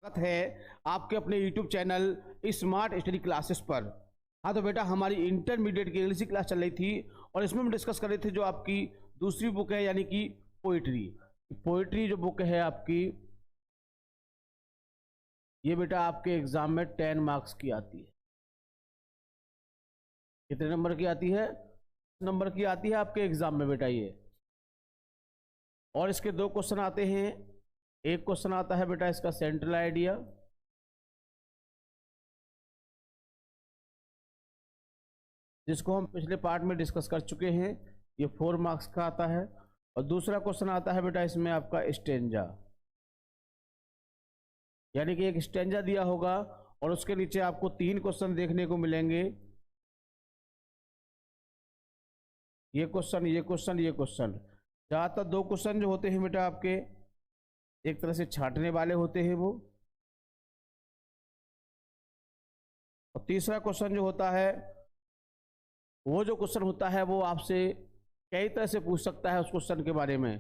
स्वागत है आपके अपने YouTube channel smart study classes पर। हाँ तो बेटा, हमारी इंटरमीडिएट की इंग्लिश की क्लास चल रही थी और इसमें हम डिस्कस कर रहे थे जो आपकी दूसरी बुक है, यानी कि पोइट्री जो बुक है आपकी, ये बेटा आपके एग्जाम में 10 मार्क्स की आती है। कितने नंबर की आती है? नंबर की आती है आपके एग्जाम में बेटा ये। और इसके दो क्वेश्चन आते हैं। एक क्वेश्चन आता है बेटा इसका सेंट्रल आइडिया, जिसको हम पिछले पार्ट में डिस्कस कर चुके हैं, ये 4 मार्क्स का आता है। और दूसरा क्वेश्चन आता है बेटा इसमें आपका स्टेंजा, यानी कि एक स्टेंजा दिया होगा और उसके नीचे आपको 3 क्वेश्चन देखने को मिलेंगे। ये क्वेश्चन, ये क्वेश्चन, ये क्वेश्चन। ज़्यादातर 2 क्वेश्चन जो होते हैं बेटा आपके एक तरह से छांटने वाले होते हैं वो, और तीसरा क्वेश्चन जो होता है वो जो क्वेश्चन होता है वो आपसे कई तरह से पूछ सकता है उस क्वेश्चन के बारे में।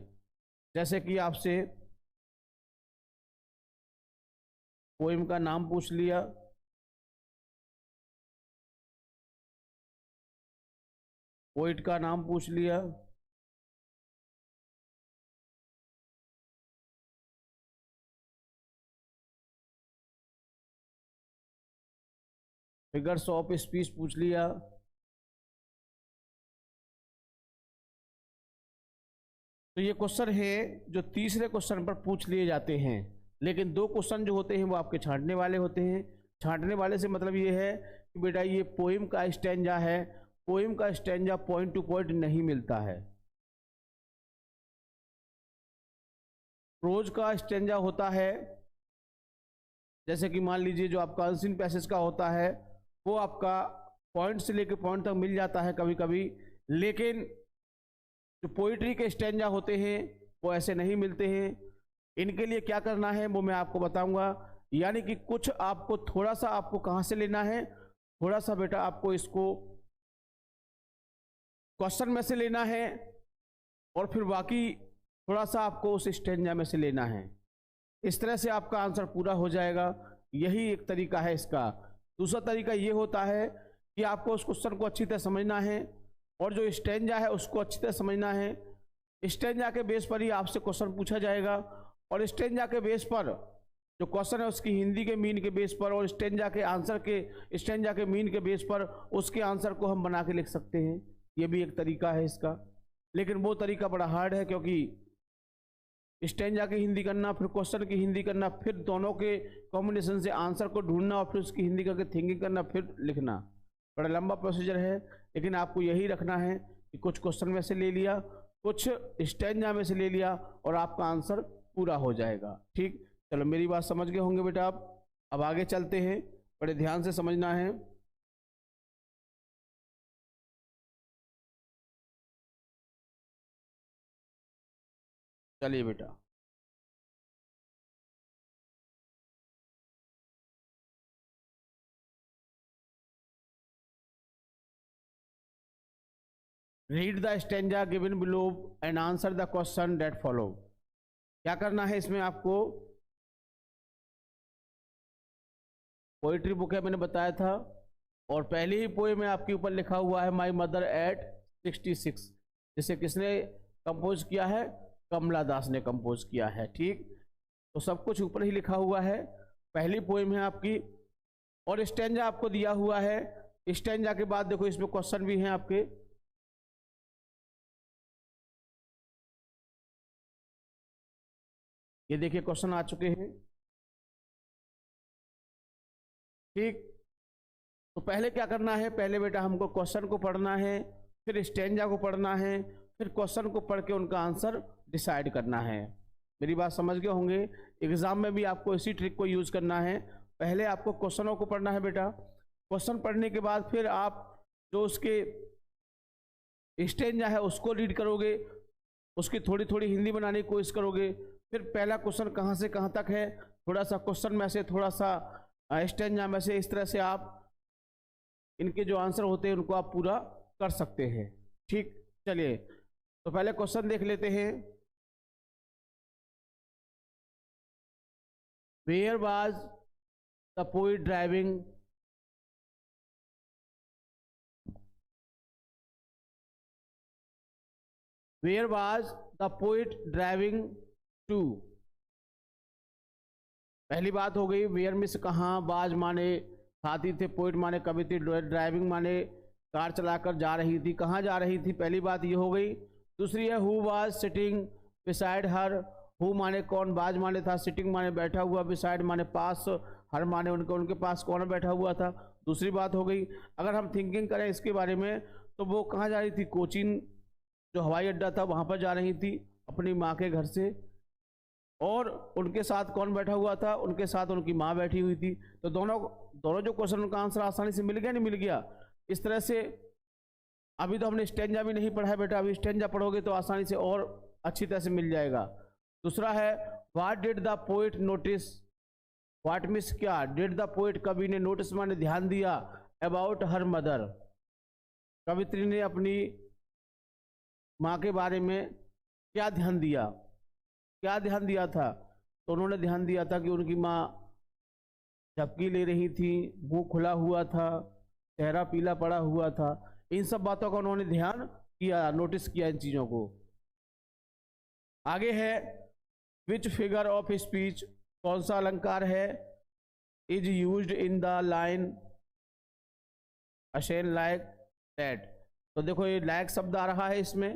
जैसे कि आपसे पोइम का नाम पूछ लिया, पोइट का नाम पूछ लिया, फिगर्स ऑफ स्पीच पूछ लिया। तो ये क्वेश्चन है जो तीसरे क्वेश्चन पर पूछ लिए जाते हैं। लेकिन 2 क्वेश्चन जो होते हैं वो आपके छांटने वाले होते हैं। छांटने वाले से मतलब ये है कि बेटा ये पोइम का स्टैंजा है, पोइम का स्टैंजा पॉइंट टू पॉइंट नहीं मिलता है। प्रोज का स्टैंजा होता है, जैसे कि मान लीजिए जो आपका अनसीन पैसेज का होता है वो आपका पॉइंट से लेकर पॉइंट तक मिल जाता है कभी कभी। लेकिन जो पोइट्री के स्टैंजा होते हैं वो ऐसे नहीं मिलते हैं। इनके लिए क्या करना है वो मैं आपको बताऊंगा। यानी कि कुछ आपको थोड़ा सा आपको कहाँ से लेना है, थोड़ा सा बेटा आपको इसको क्वेश्चन में से लेना है और फिर बाकी थोड़ा सा आपको उस स्टैंजा में से लेना है। इस तरह से आपका आंसर पूरा हो जाएगा। यही एक तरीका है इसका। दूसरा तरीका ये होता है कि आपको उस क्वेश्चन को अच्छी तरह समझना है और जो स्टैंजा है उसको अच्छी तरह समझना है। स्टैंजा के बेस पर ही आपसे क्वेश्चन पूछा जाएगा और स्टैंजा के बेस पर जो क्वेश्चन है उसकी हिंदी के मीन के बेस पर और स्टैंजा के आंसर के स्टैंजा के मीन के बेस पर उसके आंसर को हम बना के लिख सकते हैं। ये भी एक तरीका है इसका, लेकिन वो तरीका बड़ा हार्ड है, क्योंकि स्टैंजा की हिंदी करना, फिर क्वेश्चन की हिंदी करना, फिर दोनों के कॉम्बिनेशन से आंसर को ढूंढना और फिर उसकी हिंदी करके थिंकिंग करना, फिर लिखना, बड़ा लंबा प्रोसीजर है। लेकिन आपको यही रखना है कि कुछ क्वेश्चन में से ले लिया, कुछ स्टैंजा में से ले लिया और आपका आंसर पूरा हो जाएगा। ठीक, चलो मेरी बात समझ गए होंगे बेटा आप। अब आगे चलते हैं, बड़े ध्यान से समझना है। चलिए बेटा, read the stanza given below and answer the question that follow. क्या करना है इसमें आपको? पोइट्री बुक है, मैंने बताया था, और पहली ही पोएम में आपके ऊपर लिखा हुआ है माई मदर एट 66, जिसे किसने कंपोज किया है? कमला दास ने कंपोज किया है। ठीक, तो सब कुछ ऊपर ही लिखा हुआ है। पहली पोएम है आपकी और स्टैंजा आपको दिया हुआ है। स्टैंजा के बाद देखो इसमें क्वेश्चन भी हैं आपके। ये देखिए क्वेश्चन आ चुके हैं। ठीक, तो पहले क्या करना है? पहले बेटा हमको क्वेश्चन को पढ़ना है, फिर स्टैंजा को पढ़ना है, फिर क्वेश्चन को पढ़ के उनका आंसर डिसाइड करना है। मेरी बात समझ गए होंगे। एग्जाम में भी आपको इसी ट्रिक को यूज करना है। पहले आपको क्वेश्चनों को पढ़ना है बेटा, क्वेश्चन पढ़ने के बाद फिर आप जो उसके स्टैंजा है उसको रीड करोगे, उसकी थोड़ी थोड़ी हिंदी बनाने की कोशिश करोगे। फिर पहला क्वेश्चन कहाँ से कहाँ तक है, थोड़ा सा क्वेश्चन में से, थोड़ा सा स्टैंजा में से, इस तरह से आप इनके जो आंसर होते हैं उनको आप पूरा कर सकते हैं। ठीक, चलिए तो पहले क्वेश्चन देख लेते हैं। Where was the poet driving, where was the poet driving to. पहली बात हो गई वेयर मिस कहाँ, बाज माने साथी थे, पोइट माने कवि थी, ड्राइविंग माने कार चलाकर जा रही थी, कहाँ जा रही थी, पहली बात ये हो गई। दूसरी है who was sitting beside her, who माने कौन, बाज माने था, सिटिंग माने बैठा हुआ, बिसाइड माने पास, हर माने उनके पास कौन बैठा हुआ था। दूसरी बात हो गई। अगर हम थिंकिंग करें इसके बारे में तो वो कहाँ जा रही थी, कोचीन जो हवाई अड्डा था वहाँ पर जा रही थी अपनी माँ के घर से, और उनके साथ कौन बैठा हुआ था, उनके साथ उनकी माँ बैठी हुई थी। तो दोनों जो क्वेश्चन का आंसर आसानी से मिल गया, नहीं मिल गया। इस तरह से अभी तो हमने स्टेंजा भी नहीं पढ़ा है बेटा, अभी स्टेंजा पढ़ोगे तो आसानी से और अच्छी तरह से मिल जाएगा। दूसरा है what did the poet notice, what miss क्या, डिड द पोइट कवि ने, नोटिस माने ध्यान दिया, अबाउट हर मदर कवित्री ने अपनी माँ के बारे में क्या ध्यान दिया, क्या ध्यान दिया था, तो उन्होंने ध्यान दिया था कि उनकी माँ झपकी ले रही थी, मुंह खुला हुआ था, चेहरा पीला पड़ा हुआ था। इन सब बातों का उन्होंने ध्यान किया, नोटिस किया इन चीज़ों को। आगे है विच फिगर ऑफ स्पीच, कौन सा अलंकार है, is used in the line ashen like that. तो देखो ये लाइक शब्द आ रहा है इसमें,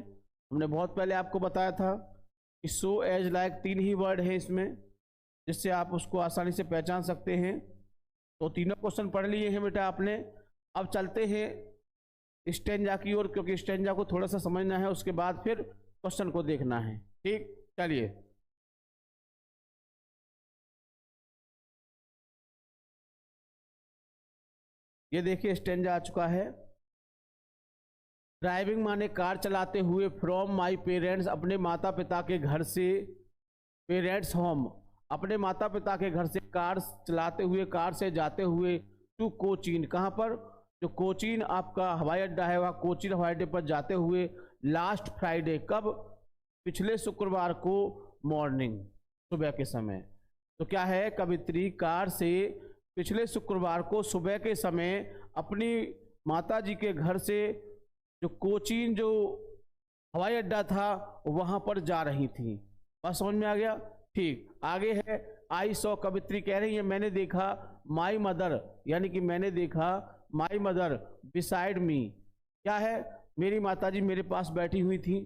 हमने बहुत पहले आपको बताया था कि सो एज लाइक, तीन ही वर्ड है इसमें जिससे आप उसको आसानी से पहचान सकते हैं। तो तीनों क्वेश्चन पढ़ लिए हैं बेटा आपने। अब चलते हैं स्टेंजा की ओर, क्योंकि स्टेंजा को थोड़ा सा समझना है, उसके बाद फिर क्वेश्चन को देखना है। ठीक, चलिए। ये देखिए स्टेंजा आ चुका है। ड्राइविंग माने कार चलाते हुए, फ्रॉम माई पेरेंट्स अपने माता पिता के घर से, पेरेंट्स होम अपने माता पिता के घर से कार चलाते हुए, कार से जाते हुए, टू कोचीन कहाँ पर, जो कोचीन आपका हवाई अड्डा है वहाँ कोचीन हवाई अड्डे पर जाते हुए, लास्ट फ्राइडे कब, पिछले शुक्रवार को, मॉर्निंग सुबह के समय। तो क्या है, कवित्री कार से पिछले शुक्रवार को सुबह के समय अपनी माता जी के घर से जो कोचीन जो हवाई अड्डा था वहां पर जा रही थी। बात समझ में आ गया। ठीक, आगे है आई सॉ, कवित्री कह रही है मैंने देखा, माई मदर यानी कि मैंने देखा, माई मदर बिसाइड मी, क्या है, मेरी माताजी मेरे पास बैठी हुई थी।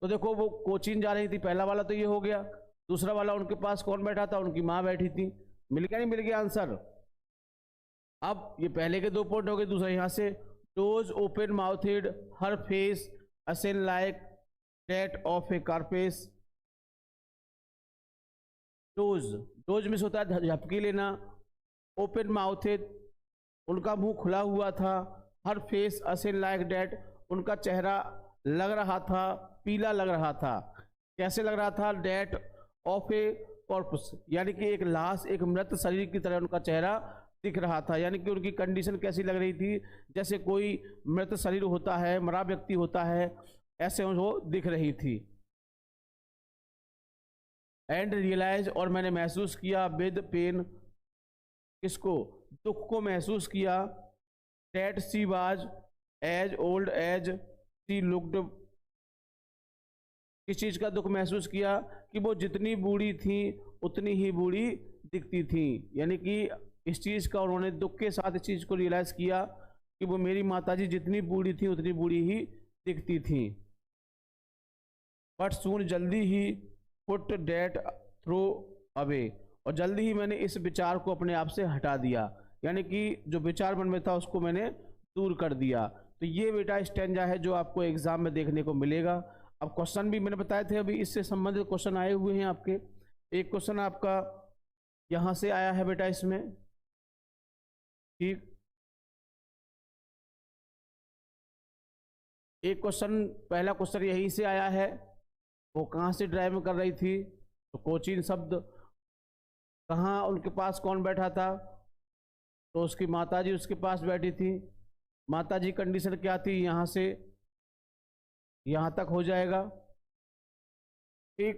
तो देखो वो कोचीन जा रही थी, पहला वाला तो ये हो गया। दूसरा वाला उनके पास कौन बैठा था, उनकी माँ बैठी थी। मिल गया नहीं मिल गया आंसर। अब ये पहले के दो पॉइंट हो गए, दूसरा यहां से toes open mouthed, her face ashen like that of a carapace. Toes, toes miss होता है झपकी लेना, ओपन माउथेड उनका मुंह खुला हुआ था, हर फेस असेन लाइक दैट उनका चेहरा लग रहा था, पीला लग रहा था। कैसे लग रहा था, डेट ऑफ ए कॉर्पस यानी कि एक लाश, एक मृत शरीर की तरह उनका चेहरा दिख रहा था। यानी कि उनकी कंडीशन कैसी लग रही थी, जैसे कोई मृत शरीर होता है, मरा व्यक्ति होता है, ऐसे वो दिख रही थी। एंड रियलाइज और मैंने महसूस किया, विद पेन किसको, दुख को महसूस किया, that she was as old as she looked, किस चीज का दुख महसूस किया, कि वो जितनी बूढ़ी थी उतनी ही बूढ़ी दिखती थी। यानी कि इस चीज का उन्होंने दुख के साथ इस चीज को रियलाइज किया कि वो मेरी माताजी जितनी बूढ़ी थी उतनी बूढ़ी ही दिखती थी। बट सून जल्दी ही, पुट डेट थ्रो अवे और जल्दी ही मैंने इस विचार को अपने आप से हटा दिया, यानी कि जो विचार मन में था उसको मैंने दूर कर दिया। तो ये बेटा स्टेंजा है जो आपको एग्जाम में देखने को मिलेगा। अब क्वेश्चन भी मैंने बताए थे, अभी इससे संबंधित क्वेश्चन आए हुए हैं आपके। एक क्वेश्चन आपका यहां से आया है बेटा इसमें, ठीक, एक क्वेश्चन, पहला क्वेश्चन यहीं से आया है, वो कहाँ से ड्राइव कर रही थी, तो कोचीन शब्द, कहाँ उनके पास कौन बैठा था, तो उसकी माताजी उसके पास बैठी थी। माताजी कंडीशन क्या थी, यहाँ से यहाँ तक हो जाएगा, ठीक।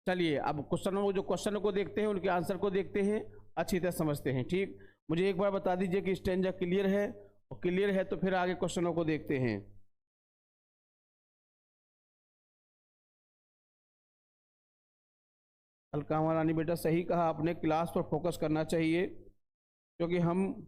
चलिए अब क्वेश्चनों को देखते हैं, उनके आंसर को देखते हैं, अच्छी तरह समझते हैं। ठीक, मुझे एक बार बता दीजिए कि स्टेंजा क्लियर है, और क्लियर है तो फिर आगे क्वेश्चनों को देखते हैं। अलकामा रानी बेटा सही कहा आपने, क्लास पर फोकस करना चाहिए, क्योंकि हम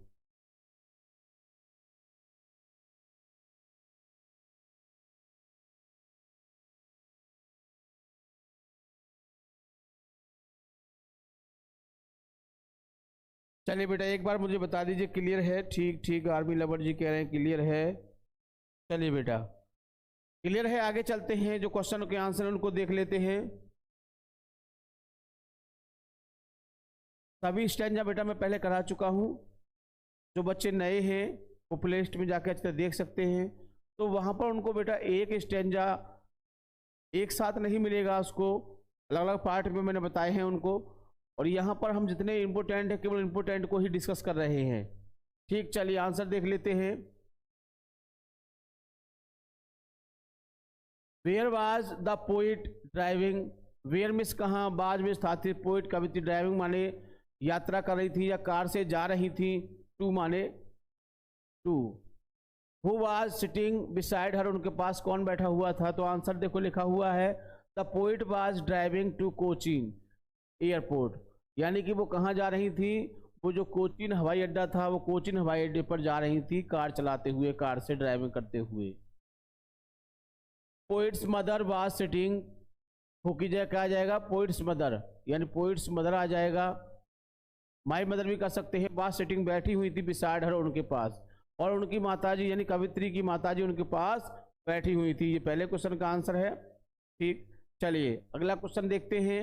चलिए बेटा एक बार मुझे बता दीजिए क्लियर है। ठीक ठीक, आर्मी लवर जी कह रहे हैं क्लियर है। चलिए बेटा क्लियर है, आगे चलते हैं, जो क्वेश्चन के आंसर उनको देख लेते हैं। सभी स्टैंजा बेटा मैं पहले करा चुका हूँ, जो बच्चे नए हैं वो प्ले लिस्ट में जाकर अच्छे देख सकते हैं। तो वहाँ पर उनको बेटा एक स्टैंजा एक साथ नहीं मिलेगा, उसको अलग अलग पार्ट में मैंने बताए हैं उनको, और यहाँ पर हम जितने इम्पोर्टेंट है केवल इम्पोर्टेंट को ही डिस्कस कर रहे हैं। ठीक, चलिए आंसर देख लेते हैं। Where was the poet driving, where miss कहाँ, बाज में था थी, पोइट कवित्री, ड्राइविंग माने यात्रा कर रही थी या कार से जा रही थी, टू माने to. Who was sitting beside her, उनके पास कौन बैठा हुआ था, तो आंसर देखो लिखा हुआ है the poet was driving to Cochin airport, यानी कि वो कहाँ जा रही थी, वो जो कोचीन हवाई अड्डा था वो कोचीन हवाई अड्डे पर जा रही थी कार चलाते हुए, कार से ड्राइविंग करते हुए। पोइट्स मदर वाज सिटिंग, हो की जगह क्या आ जाएगा, पोइट्स मदर, यानी पोइट्स मदर आ जाएगा। माई मदर भी कर सकते हैं, वाज सिटिंग बैठी हुई थी बिसाइड हर, उनके पास, और उनकी माताजी यानी कवित्री की माताजी उनके पास बैठी हुई थी। ये पहले क्वेश्चन का आंसर है। ठीक, चलिए अगला क्वेश्चन देखते हैं।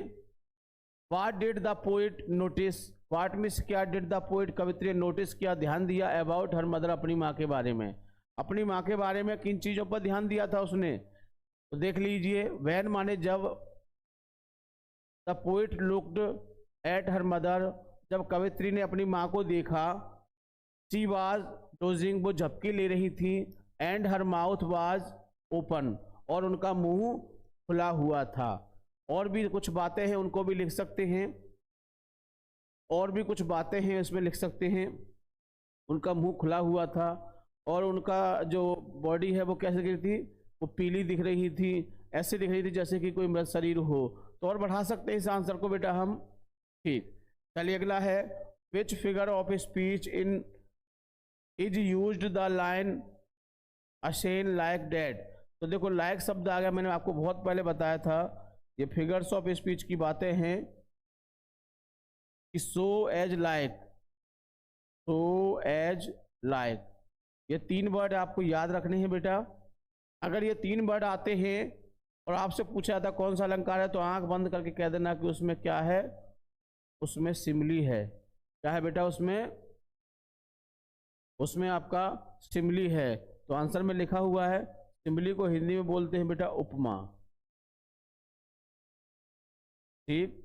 What did the poet notice, what means क्या, डिड द पोइट कवित्री नोटिस किया, ध्यान दिया, अबाउट हर मदर, अपनी माँ के बारे में, अपनी माँ के बारे में किन चीज़ों पर ध्यान दिया था उसने, तो देख लीजिए। वैन माने जब, the poet looked at her mother, जब कवित्री ने अपनी माँ को देखा, शी वाज डोजिंग, वो झपकी ले रही थी, and her mouth was open, और उनका मुंह खुला हुआ था। और भी कुछ बातें हैं उनको भी लिख सकते हैं, और भी कुछ बातें हैं उसमें लिख सकते हैं। उनका मुंह खुला हुआ था, और उनका जो बॉडी है वो कैसे दिख रही थी, वो पीली दिख रही थी, ऐसे दिख रही थी जैसे कि कोई मृत शरीर हो। तो और बढ़ा सकते हैं इस आंसर को बेटा हम। ठीक, चलिए अगला है, which figure of speech in is used the line ashen like that, तो देखो लाइक शब्द आ गया, मैंने आपको बहुत पहले बताया था, ये फिगर्स ऑफ स्पीच की बातें हैं कि so as like, so as like, ये तीन वर्ड आपको याद रखने हैं बेटा। अगर ये तीन वर्ड आते हैं और आपसे पूछा जाता कौन सा अलंकार है, तो आंख बंद करके कह देना कि उसमें क्या है, उसमें सिमली है। क्या है बेटा उसमें, उसमें आपका सिमली है। तो आंसर में लिखा हुआ है, सिमली को हिंदी में बोलते हैं बेटा उपमा। ठीक,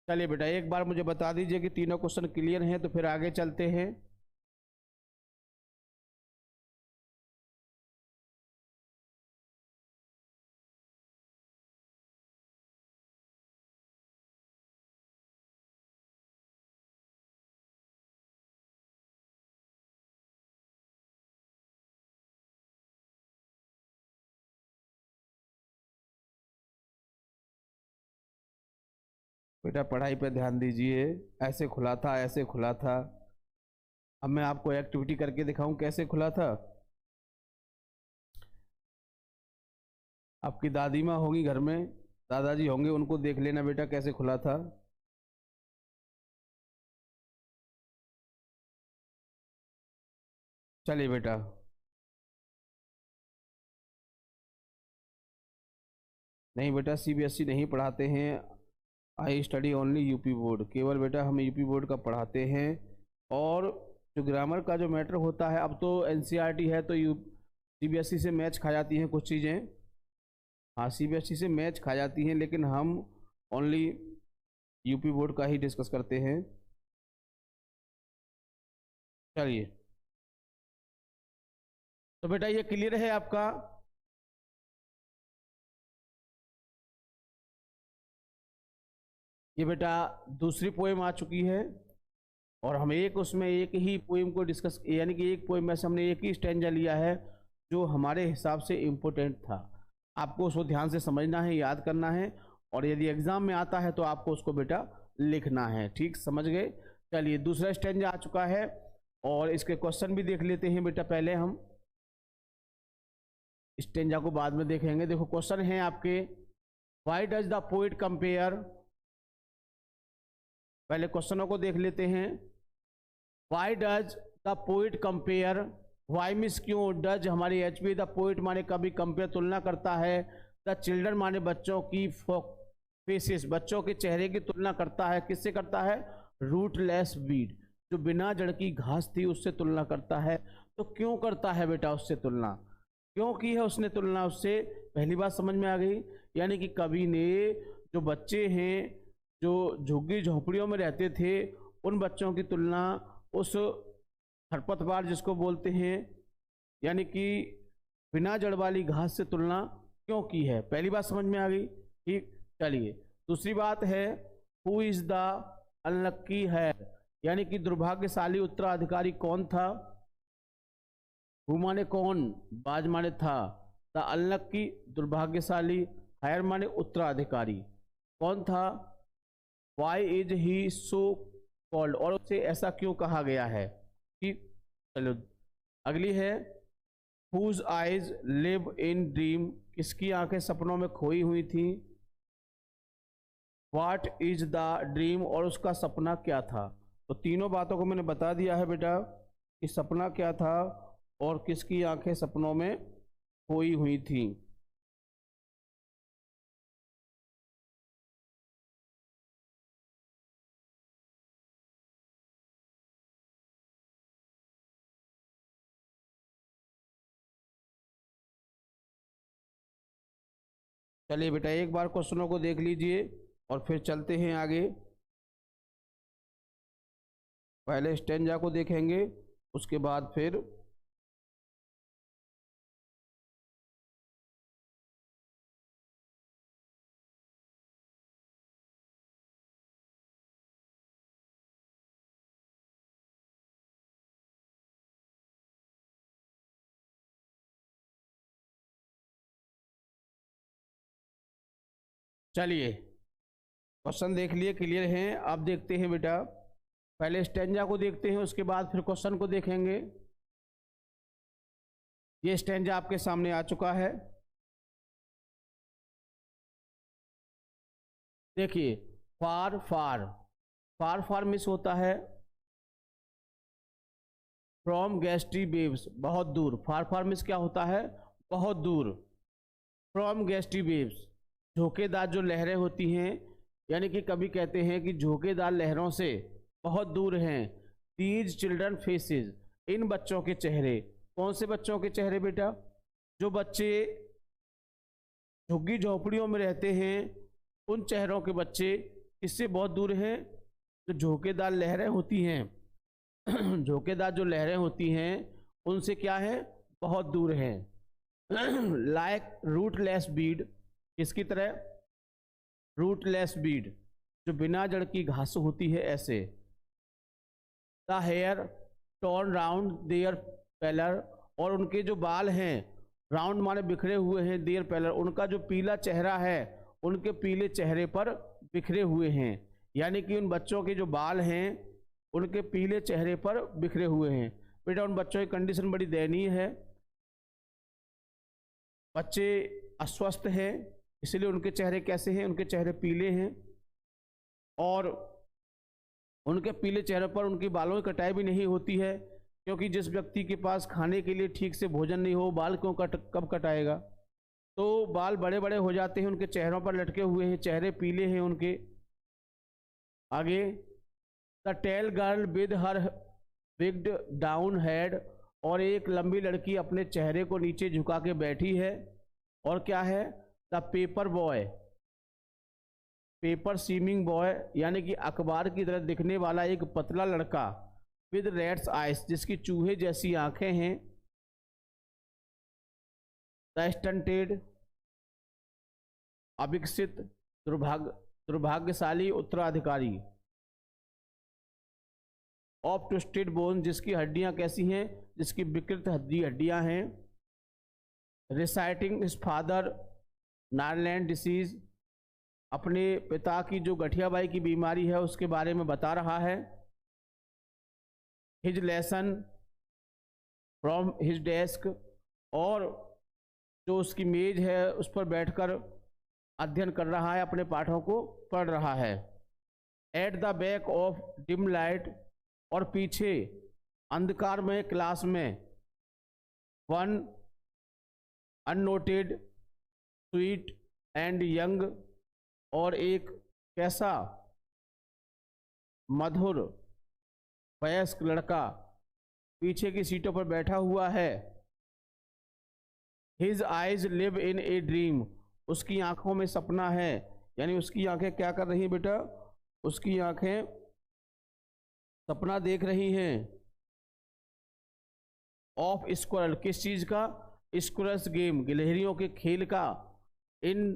चलिए बेटा एक बार मुझे बता दीजिए कि तीनों क्वेश्चन क्लियर हैं, तो फिर आगे चलते हैं। बेटा पढ़ाई पे ध्यान दीजिए, ऐसे खुला था, ऐसे खुला था। अब मैं आपको एक्टिविटी करके दिखाऊं कैसे खुला था। आपकी दादी माँ होगी घर में, दादाजी होंगे, उनको देख लेना बेटा कैसे खुला था। चलिए बेटा, नहीं बेटा सीबीएसई नहीं पढ़ाते हैं, I study only UP board, केवल बेटा हम यूपी बोर्ड का पढ़ाते हैं। और जो ग्रामर का जो मैटर होता है, अब तो एनसीईआरटी है तो यू सीबीएसई से मैच खा जाती हैं कुछ चीज़ें, हाँ सीबीएसई से मैच खा जाती हैं, लेकिन हम ओनली यूपी बोर्ड का ही डिस्कस करते हैं। चलिए, तो बेटा ये क्लियर है आपका। ये बेटा दूसरी पोएम आ चुकी है और हम उसमें एक ही पोएम को डिस्कस, यानी कि एक पोएम में से हमने एक ही स्टैंजा लिया है जो हमारे हिसाब से इम्पोर्टेंट था। आपको उसको ध्यान से समझना है, याद करना है, और यदि एग्जाम में आता है तो आपको उसको बेटा लिखना है। ठीक, समझ गए? चलिए, दूसरा स्टैंजा आ चुका है और इसके क्वेश्चन भी देख लेते हैं बेटा। पहले हम स्टैंजा को बाद में देखेंगे। देखो क्वेश्चन है आपके, why does the poet compare, पहले क्वेश्चनों को देख लेते हैं। Why does the poet compare, why means क्यों, डज हमारी एचपी, द पोइट माने कभी, कंपेयर तुलना करता है, द चिल्ड्रन माने बच्चों की, फेसेस बच्चों के चेहरे की तुलना करता है, किससे करता है, रूटलेस वीड, जो बिना जड़ की घास थी उससे तुलना करता है। तो क्यों करता है बेटा उससे तुलना, क्यों की है उसने तुलना उससे, पहली बात समझ में आ गई। यानी कि कवि ने जो बच्चे हैं जो झुग्गी झोंपड़ियों में रहते थे उन बच्चों की तुलना उस खरपतवार जिसको बोलते हैं, यानी कि बिना जड़ वाली घास से तुलना क्यों की है, पहली बात समझ में आ गई। ठीक, चलिए दूसरी बात है, हु इज द अनलक्की है, यानी कि दुर्भाग्यशाली उत्तराधिकारी कौन था। हु माने कौन, बाज माने था, द अनलक्की दुर्भाग्यशाली, हायर माने उत्तराधिकारी, कौन था, why is he so called, और उसे ऐसा क्यों कहा गया है। ठीक, चलो अगली है, whose eyes live in dream, किसकी आंखें सपनों में खोई हुई थी। व्हाट इज द ड्रीम, और उसका सपना क्या था। तो तीनों बातों को मैंने बता दिया है बेटा कि सपना क्या था और किसकी आंखें सपनों में खोई हुई थी। चलिए बेटा एक बार क्वेश्चनों को देख लीजिए और फिर चलते हैं आगे। पहले स्टेंजा को देखेंगे उसके बाद फिर चलिए क्वेश्चन देख लिए, क्लियर हैं। अब देखते हैं बेटा, पहले स्टेंजा को देखते हैं उसके बाद फिर क्वेश्चन को देखेंगे। ये स्टेंजा आपके सामने आ चुका है, देखिए। फार फार, फार फार मिस होता है फ्रॉम गैस्ट्री वेव्स, बहुत दूर, फार फार मिस क्या होता है, बहुत दूर, फ्रॉम गैस्ट्री वेव्स, झोंकेदार जो लहरें होती हैं, यानी कि कभी कहते हैं कि झोंकेदार लहरों से बहुत दूर हैं। दीज चिल्ड्रन फेसेस, इन बच्चों के चेहरे, कौन से बच्चों के चेहरे बेटा, जो बच्चे झुग्गी झोंपड़ियों में रहते हैं उन चेहरों के बच्चे किससे बहुत दूर हैं, जो झोंकेदार लहरें होती हैं झोंकेदार जो लहरें होती हैं उनसे क्या है, बहुत दूर हैं। लाइक रूटलेस बीड, किसकी तरह, रूटलेस बीड, जो बिना जड़ की घास होती है ऐसे। The hair torn round their pallor, और उनके जो बाल हैं, राउंड माने बिखरे हुए हैं, देयर पेलर, उनका जो पीला चेहरा है उनके पीले चेहरे पर बिखरे हुए हैं। यानी कि उन बच्चों के जो बाल हैं उनके पीले चेहरे पर बिखरे हुए हैं। बेटा उन बच्चों की कंडीशन बड़ी दयनीय है, बच्चे अस्वस्थ हैं, इसलिए उनके चेहरे कैसे हैं, उनके चेहरे पीले हैं, और उनके पीले चेहरे पर उनकी बालों की कटाई भी नहीं होती है, क्योंकि जिस व्यक्ति के पास खाने के लिए ठीक से भोजन नहीं हो, बाल क्यों कब कटाएगा। तो बाल बड़े बड़े हो जाते हैं, उनके चेहरों पर लटके हुए हैं, चेहरे पीले हैं उनके। आगे, the tall girl with her bigged down head, और एक लंबी लड़की अपने चेहरे को नीचे झुका के बैठी है। और क्या है, the paper boy, paper seeming boy, यानी कि अखबार की तरह दिखने वाला एक पतला लड़का, विद रेड्स आइस, जिसकी चूहे जैसी आंखें हैं। द स्टंटेड, अविकसित, दुर्भाग्य, दुर्भाग्यशाली उत्तराधिकारी। ऑफ ट्विस्टेड बोन, जिसकी हड्डियां कैसी हैं, जिसकी विकृत हड्डियां हैं। रिसाइटिंग हिज फादर नारलैंड डिसीज, अपने पिता की जो गठियाबाई की बीमारी है उसके बारे में बता रहा है। His lesson from his desk, और जो उसकी मेज है उस पर बैठकर अध्ययन कर रहा है, अपने पाठों को पढ़ रहा है। At the back of dim light, और पीछे अंधकार में क्लास में, one unnoted sweet and young, और एक कैसा मधुर वयस्क लड़का पीछे की सीटों पर बैठा हुआ है। His eyes live in a dream, उसकी आंखों में सपना है, यानी उसकी आंखें क्या कर रही हैं बेटा, उसकी आंखें सपना देख रही हैं। ऑफ स्क्वायरल, किस चीज का, स्क्वायर्स गेम, गिलहरियों के खेल का। इन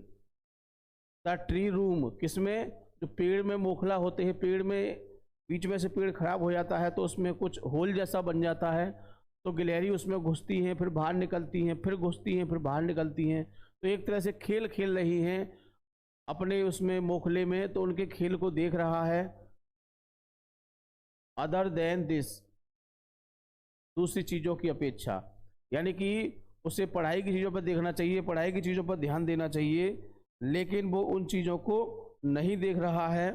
द ट्री रूम, किसमें, जो पेड़ में मोखला होते हैं, पेड़ में बीच में से पेड़ खराब हो जाता है तो उसमें कुछ होल जैसा बन जाता है, तो गिलहरी उसमें घुसती हैं, फिर बाहर निकलती हैं, फिर घुसती हैं, फिर बाहर निकलती हैं। तो एक तरह से खेल खेल रही हैं अपने उसमें मोखले में, तो उनके खेल को देख रहा है। अदर देन दिस, दूसरी चीज़ों की अपेक्षा, यानी कि उसे पढ़ाई की चीज़ों पर देखना चाहिए, पढ़ाई की चीज़ों पर ध्यान देना चाहिए, लेकिन वो उन चीज़ों को नहीं देख रहा है।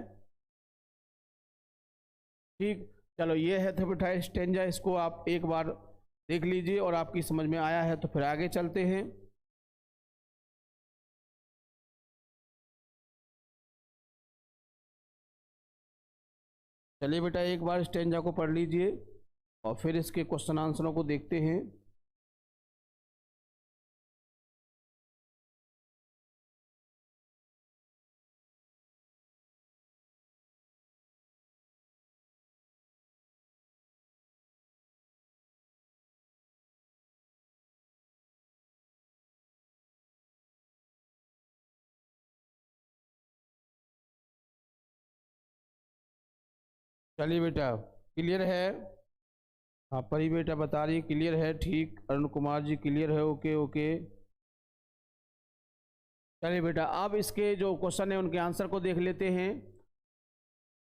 ठीक, चलो ये है था बेटा स्टेंजा, इसको आप एक बार देख लीजिए और आपकी समझ में आया है तो फिर आगे चलते हैं। चलिए बेटा एक बार स्टेंजा को पढ़ लीजिए और फिर इसके क्वेश्चन आंसरों को देखते हैं। चलिए बेटा क्लियर है, हाँ परी बेटा बता रही है क्लियर है, ठीक, अरुण कुमार जी क्लियर है, ओके ओके। चलिए बेटा अब इसके जो क्वेश्चन है उनके आंसर को देख लेते हैं।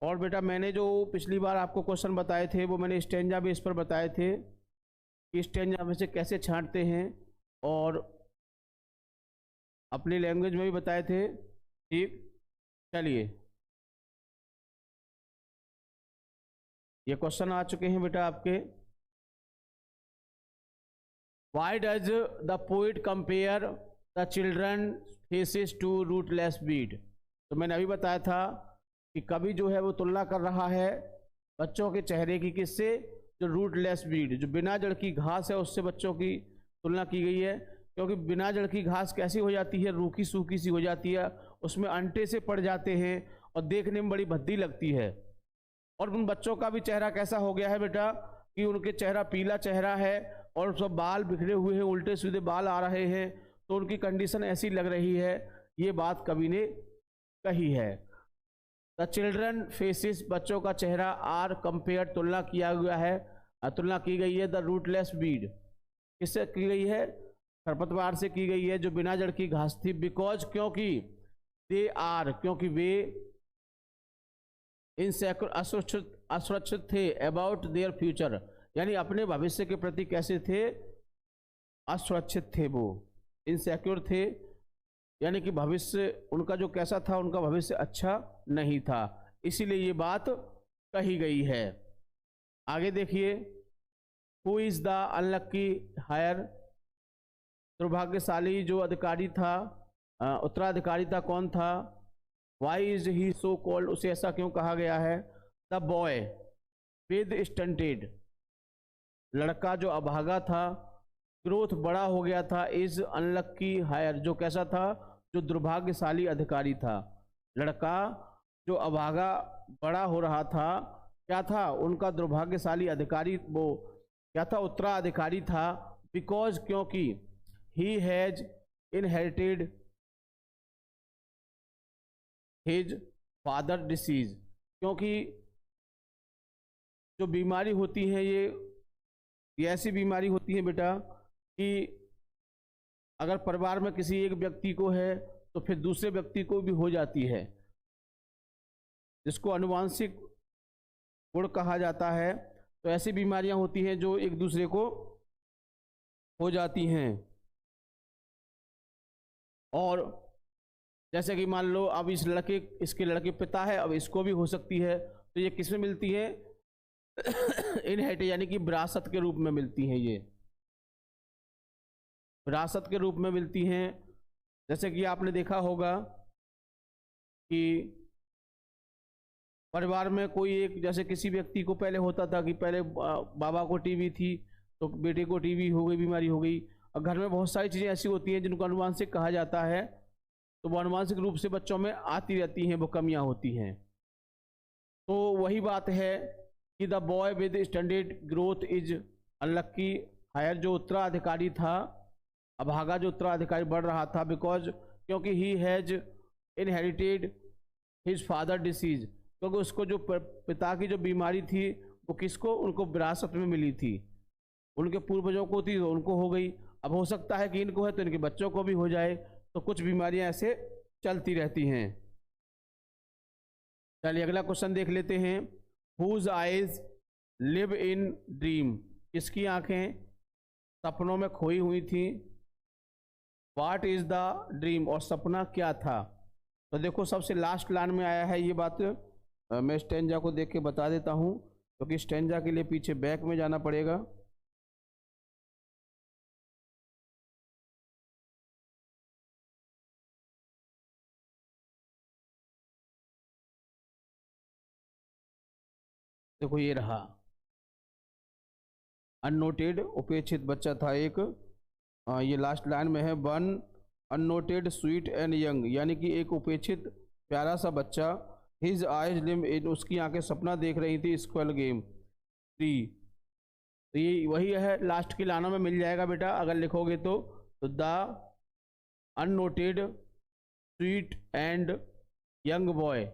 और बेटा मैंने जो पिछली बार आपको क्वेश्चन बताए थे वो मैंने स्टेंजा बेस पर बताए थे कि स्टेंजा में से कैसे छांटते हैं, और अपनी लैंग्वेज में भी बताए थे। ठीक, चलिए ये क्वेश्चन आ चुके हैं बेटा आपके। Why does the poet compare the children faces to rootless weed, तो मैंने अभी बताया था कि कवि जो है वो तुलना कर रहा है बच्चों के चेहरे की, किससे, जो रूटलेस बीड, जो बिना जड़ की घास है उससे बच्चों की तुलना की गई है। क्योंकि बिना जड़ की घास कैसी हो जाती है, रूखी सूखी सी हो जाती है, उसमें अंटे से पड़ जाते हैं और देखने में बड़ी भद्दी लगती है। और उन बच्चों का भी चेहरा कैसा हो गया है बेटा कि उनके चेहरा पीला चेहरा है और सब बाल बिखरे हुए हैं, उल्टे सीधे बाल आ रहे हैं, तो उनकी कंडीशन ऐसी लग रही है। ये बात कवि ने कही है। द चिल्ड्रन फेसेस, बच्चों का चेहरा, आर कंपेयर, तुलना किया गया है, तुलना की गई है द रूटलेस बीड, किससे की गई है, खरपतवार से की गई है जो बिना जड़ की घास थी। बिकॉज, क्योंकि, दे आर, क्योंकि वे, इनसेक्योर, असुरक्षित थे, अबाउट देयर फ्यूचर, यानी अपने भविष्य के प्रति कैसे थे, असुरक्षित थे, वो इनसेक्योर थे, यानी कि भविष्य उनका जो कैसा था, उनका भविष्य अच्छा नहीं था, इसीलिए ये बात कही गई है। आगे देखिए, who is the unlucky heir, दुर्भाग्यशाली जो अधिकारी था, उत्तराधिकारी था, कौन था। Why is he so called, उसे ऐसा क्यों कहा गया है। द बॉय विद स्टंटेड, लड़का जो अभागा था, ग्रोथ बड़ा हो गया था, इज अनलक्की हायर, जो कैसा था, जो दुर्भाग्यशाली अधिकारी था। लड़का जो अभागा बड़ा हो रहा था, क्या था, उनका दुर्भाग्यशाली अधिकारी वो क्या था, उत्तराधिकारी था। बिकॉज, क्योंकि, he has inherited his father disease, क्योंकि जो बीमारी होती है ये ऐसी बीमारी होती है बेटा कि अगर परिवार में किसी एक व्यक्ति को है तो फिर दूसरे व्यक्ति को भी हो जाती है, जिसको आनुवांशिक गुण कहा जाता है। तो ऐसी बीमारियां होती हैं जो एक दूसरे को हो जाती हैं। और जैसे कि मान लो अब इसके लड़के पिता है, अब इसको भी हो सकती है, तो ये किसमें मिलती है? इनहेरिट यानी कि विरासत के रूप में मिलती हैं, ये विरासत के रूप में मिलती हैं। जैसे कि आपने देखा होगा कि परिवार में कोई एक, जैसे किसी व्यक्ति को पहले होता था कि पहले बाबा को टीबी थी तो बेटे को टीबी हो गई, बीमारी हो गई। और घर में बहुत सारी चीज़ें ऐसी होती हैं जिनको आनुवांशिक कहा जाता है, तो वो आनुवांशिक रूप से बच्चों में आती रहती हैं, वो कमियां होती हैं। तो वही बात है कि the boy with standard growth is unlucky heir, जो उत्तराधिकारी था, अभागा जो उत्तराधिकारी बढ़ रहा था, बिकॉज क्योंकि he has inherited his father disease, क्योंकि उसको जो पिता की जो बीमारी थी वो किसको, उनको विरासत में मिली थी, उनके पूर्वजों को थी तो उनको हो गई। अब हो सकता है कि इनको है तो इनके बच्चों को भी हो जाए, तो कुछ बीमारियां ऐसे चलती रहती हैं। चलिए अगला क्वेश्चन देख लेते हैं। Whose eyes live in dream, किसकी आंखें सपनों में खोई हुई थी? व्हाट इज द ड्रीम, और सपना क्या था? तो देखो सबसे लास्ट लाइन में आया है ये बात। मैं स्टेंजा को देख के बता देता हूँ, क्योंकि स्टेंजा के लिए पीछे बैक में जाना पड़ेगा। देखो ये रहा, अननोटेड उपेक्षित बच्चा था एक, ये लास्ट लाइन में है। One unnoted sweet and young, यानी कि एक उपेक्षित प्यारा सा बच्चा। हिज आइज लिव इन, उसकी आंखें सपना देख रही थी स्क्वेल गेम थ्री। तो ये वही है, लास्ट की लाइनों में मिल जाएगा बेटा अगर लिखोगे तो the unnoted sweet and young boy,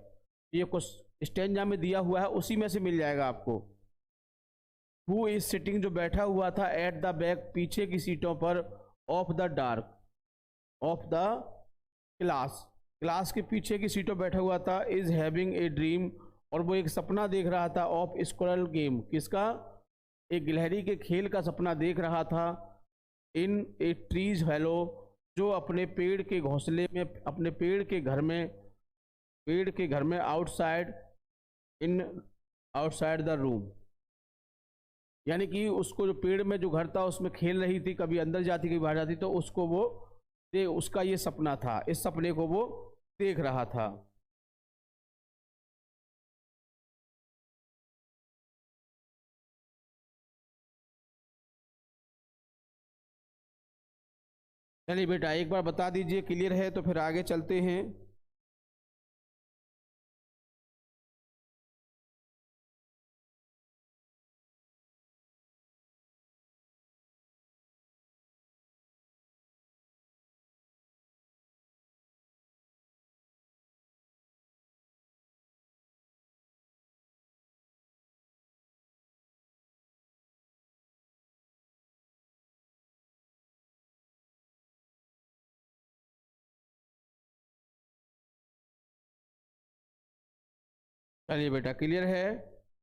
ये कुछ स्टेंजा में दिया हुआ है, उसी में से मिल जाएगा आपको। हु इज सिटिंग, जो बैठा हुआ था, एट द बैक, पीछे की सीटों पर, of the dark, of the class, class के पीछे की सीटों बैठा हुआ था। इज हैविंग ए ड्रीम, और वो एक सपना देख रहा था, ऑफ स्क्वायरल गेम, किसका? एक गिलहरी के खेल का सपना देख रहा था। इन ए ट्रीज हेलो, जो अपने पेड़ के घोंसले में, अपने पेड़ के घर में outside, in outside the room, यानी कि उसको जो पेड़ में जो घर था उसमें खेल रही थी, कभी अंदर जाती कभी बाहर जाती, तो उसको वो उसका ये सपना था, इस सपने को वो देख रहा था। चलिए बेटा एक बार बता दीजिए, क्लियर है तो फिर आगे चलते हैं। चलिए बेटा क्लियर है,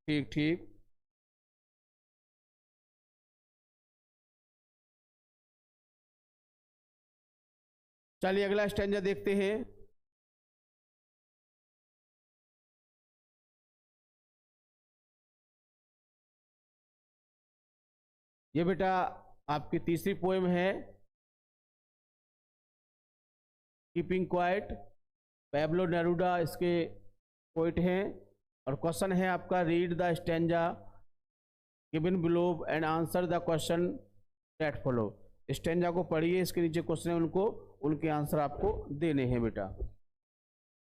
ठीक ठीक। चलिए अगला स्टेंजा देखते हैं। ये बेटा आपकी तीसरी पोएम है, कीपिंग क्वाइट, पैब्लो नेरूडा इसके पोइट हैं। और क्वेश्चन है आपका, read the stanza given below and answer the question that follow. Stanza को पढ़िए, इसके नीचे क्वेश्चन है, उनको उनके आंसर आपको देने हैं बेटा।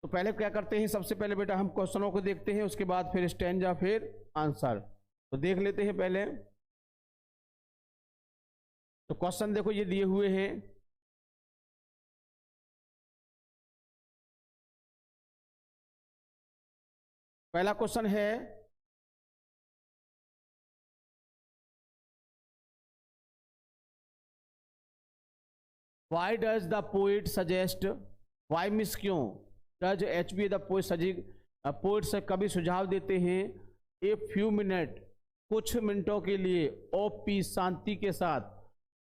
तो पहले क्या करते हैं, सबसे पहले बेटा हम क्वेश्चनों को देखते हैं, उसके बाद फिर स्टेंजा, फिर आंसर। तो देख लेते हैं पहले। तो क्वेश्चन देखो ये दिए हुए हैं, पहला क्वेश्चन है, why does the poet suggest, why miss क्यों, does H B the poet poet से कभी सुझाव देते हैं, ए फ्यू मिनट कुछ मिनटों के लिए, ऑफ पीस शांति के साथ,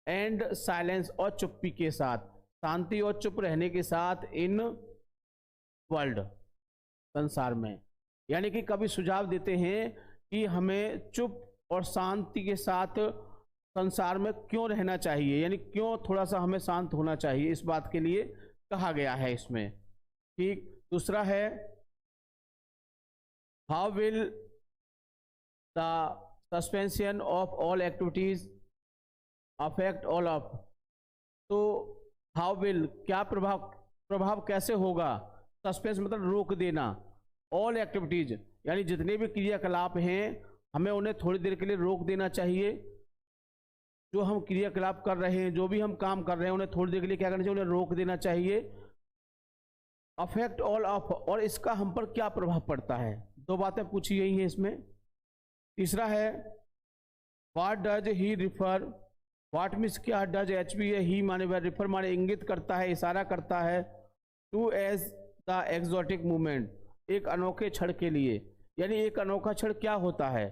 एंड साइलेंस और चुप्पी के साथ, शांति और चुप रहने के साथ, इन वर्ल्ड संसार में। यानी कि कभी सुझाव देते हैं कि हमें चुप और शांति के साथ संसार में क्यों रहना चाहिए, यानी क्यों थोड़ा सा हमें शांत होना चाहिए, इस बात के लिए कहा गया है इसमें। ठीक, दूसरा है, how will the suspension of all activities affect all of, तो हाउ विल क्या प्रभाव कैसे होगा, सस्पेंस मतलब रोक देना, ऑल एक्टिविटीज यानी जितने भी क्रियाकलाप हैं हमें उन्हें थोड़ी देर के लिए रोक देना चाहिए। जो हम क्रियाकलाप कर रहे हैं, जो भी हम काम कर रहे हैं, उन्हें थोड़ी देर के लिए क्या करना चाहिए, उन्हें रोक देना चाहिए। अफेक्ट ऑल ऑफ, और इसका हम पर क्या प्रभाव पड़ता है, दो बातें पूछी गई हैं इसमें। तीसरा है, what does he refer, what means क्या, डज एच बी ही माने वह, रिफर माने इंगित करता है, इशारा करता है, to as the exotic movement, एक अनोखे क्षण के लिए। यानी एक अनोखा क्षण क्या होता है,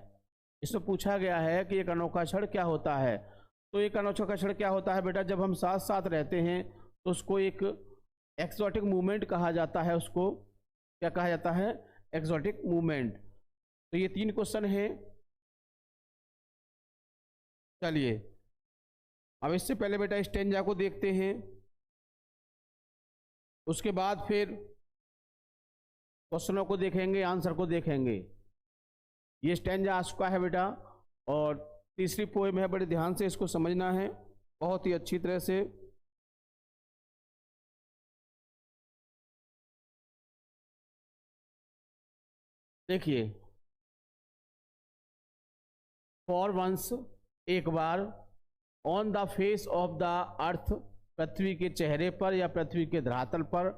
इसमें पूछा गया है कि एक अनोखा क्षण क्या होता है। तो एक अनोखा क्षण क्या होता है बेटा, जब हम साथ साथ रहते हैं तो उसको एक एक्सोटिक मूवमेंट कहा जाता है, उसको क्या कहा जाता है, एक्सोटिक मूवमेंट। तो ये 3 क्वेश्चन हैं। चलिए अब इससे पहले बेटा स्टेंजा को देखते हैं, उसके बाद फिर क्वेश्चनों को देखेंगे, आंसर को देखेंगे। ये स्टेंजा आ चुका है बेटा, और तीसरी पोएम है, बड़े ध्यान से इसको समझना है बहुत ही अच्छी तरह से। देखिए, फॉर वंस एक बार, on the face of the earth पृथ्वी के चेहरे पर या पृथ्वी के धरातल पर,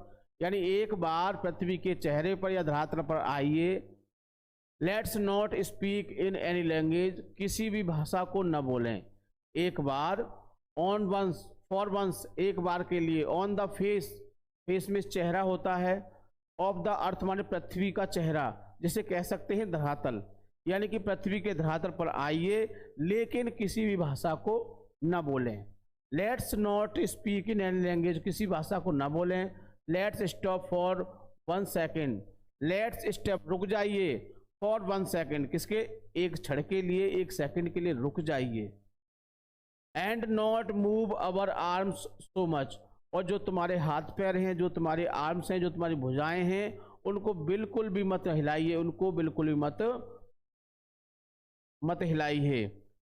यानी एक बार पृथ्वी के चेहरे पर या धरातल पर आइए। Let's not speak in any language, किसी भी भाषा को न बोलें। एक बार, ऑन वंस, फॉर वंस एक बार के लिए, ऑन द फेस, फेस में चेहरा होता है, ऑफ द अर्थ माने पृथ्वी का चेहरा, जिसे कह सकते हैं धरातल, यानी कि पृथ्वी के धरातल पर आइए लेकिन किसी भी भाषा को न बोलें। Let's not speak in any language, किसी भाषा को न बोलें। Let's stop for 1 second, let's stop रुक जाइए, फॉर 1 सेकेंड किसके, एक क्षण के लिए, एक सेकंड के लिए रुक जाइए। And not move our arms so much, और जो तुम्हारे हाथ पैर हैं, जो तुम्हारे आर्म्स हैं, जो तुम्हारी भुजाएं हैं, उनको बिल्कुल भी मत हिलाइए, उनको बिल्कुल भी मत हिलाइए।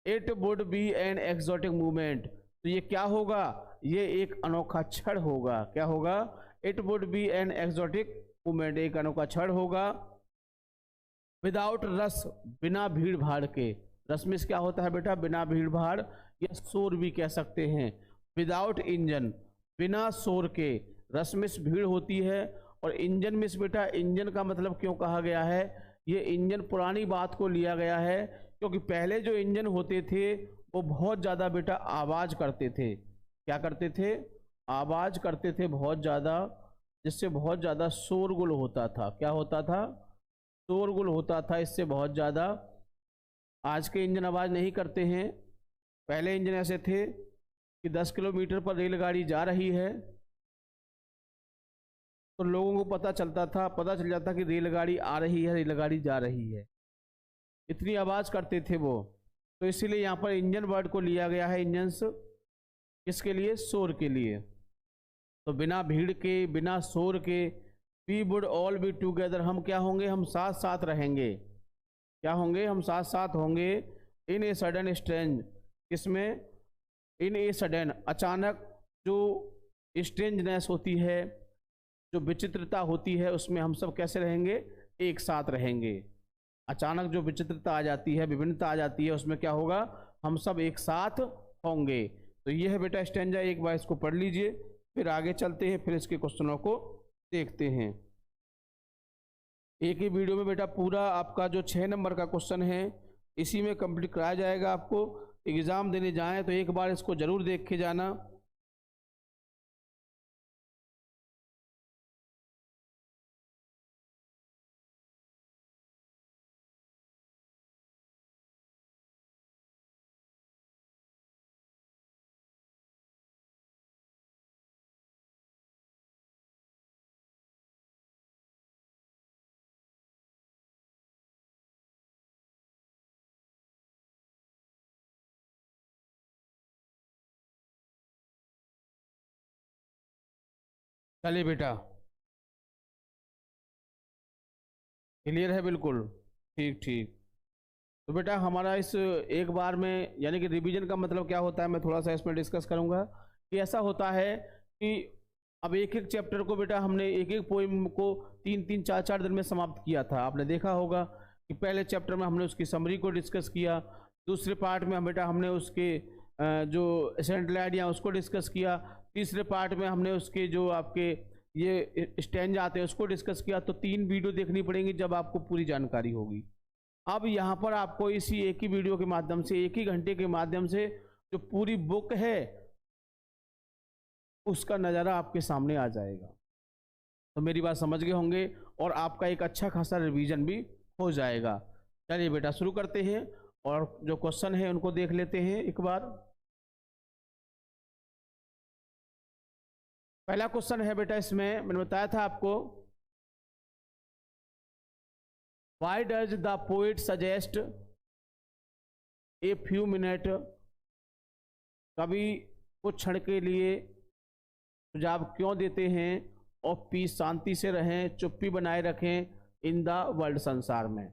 It would be an exotic movement, तो ये क्या होगा, ये एक अनोखा क्षण होगा। क्या होगा, it would be an exotic movement, एक अनोखा क्षण होगा। विदाउट रस, बिना भीड़ भाड़ के, रस में क्या होता है बेटा, बिना भीड़ भाड़ या शोर भी कह सकते हैं। विदाउट इंजन, बिना शोर के, रस में भीड़ होती है, और इंजन में बेटा, इंजन का मतलब क्यों कहा गया है, ये इंजन पुरानी बात को लिया गया है, क्योंकि पहले जो इंजन होते थे वो बहुत ज़्यादा बेटा आवाज़ करते थे। क्या करते थे, आवाज़ करते थे बहुत ज़्यादा, जिससे बहुत ज़्यादा शोरगुल होता था। क्या होता था, शोरगुल होता था इससे बहुत ज़्यादा। आज के इंजन आवाज़ नहीं करते हैं, पहले इंजन ऐसे थे कि 10 किलोमीटर पर रेलगाड़ी जा रही है तो लोगों को पता चल जाता कि रेलगाड़ी आ रही है, रेलगाड़ी जा रही है, इतनी आवाज़ करते थे वो। तो इसीलिए यहाँ पर इंजन वर्ड को लिया गया है, इंजन्स किसके लिए, शोर के लिए। तो बिना भीड़ के, बिना शोर के, we would all be together, हम क्या होंगे, हम साथ साथ रहेंगे। क्या होंगे, हम साथ साथ होंगे। इन ए सडन स्ट्रेंज, किसमें, इन ए सडन, अचानक जो स्ट्रेंजनेस होती है, जो विचित्रता होती है, उसमें हम सब कैसे रहेंगे, एक साथ रहेंगे। अचानक जो विचित्रता आ जाती है, विभिन्नता आ जाती है, उसमें क्या होगा, हम सब एक साथ होंगे। तो ये है बेटा स्टैंजा, एक बार इसको पढ़ लीजिए, फिर आगे चलते हैं, फिर इसके क्वेश्चनों को देखते हैं। एक ही वीडियो में बेटा पूरा आपका जो 6 नंबर का क्वेश्चन है इसी में कंप्लीट कराया जाएगा। आपको एग्ज़ाम देने जाएं तो एक बार इसको ज़रूर देख के जाना। चलिए बेटा, क्लियर है बिल्कुल? ठीक ठीक। तो बेटा हमारा इस एक बार में यानी कि रिवीजन का मतलब क्या होता है, मैं थोड़ा सा इसमें डिस्कस करूंगा कि ऐसा होता है कि अब एक एक चैप्टर को बेटा हमने एक एक पोइम को 3-3 4-4 दिन में समाप्त किया था। आपने देखा होगा कि पहले चैप्टर में हमने उसकी समरी को डिस्कस किया, दूसरे पार्ट में बेटा हमने उसके जो एसेंशियल आइडिया उसको डिस्कस किया, तीसरे पार्ट में हमने उसके जो आपके ये स्टैंजा आते हैं उसको डिस्कस किया। तो 3 वीडियो देखनी पड़ेंगी जब आपको पूरी जानकारी होगी। अब यहाँ पर आपको इसी एक ही वीडियो के माध्यम से, एक ही घंटे के माध्यम से जो पूरी बुक है उसका नज़ारा आपके सामने आ जाएगा। तो मेरी बात समझ गए होंगे और आपका एक अच्छा खासा रिवीजन भी हो जाएगा। चलिए बेटा शुरू करते हैं और जो क्वेश्चन है उनको देख लेते हैं एक बार। पहला क्वेश्चन है बेटा, इसमें मैंने बताया था आपको, Why does the poet suggest a few minute? कवि कुछ क्षण के लिए सुझाव क्यों देते हैं और पीस शांति से रहें, चुप्पी बनाए रखें इन द वर्ल्ड संसार में।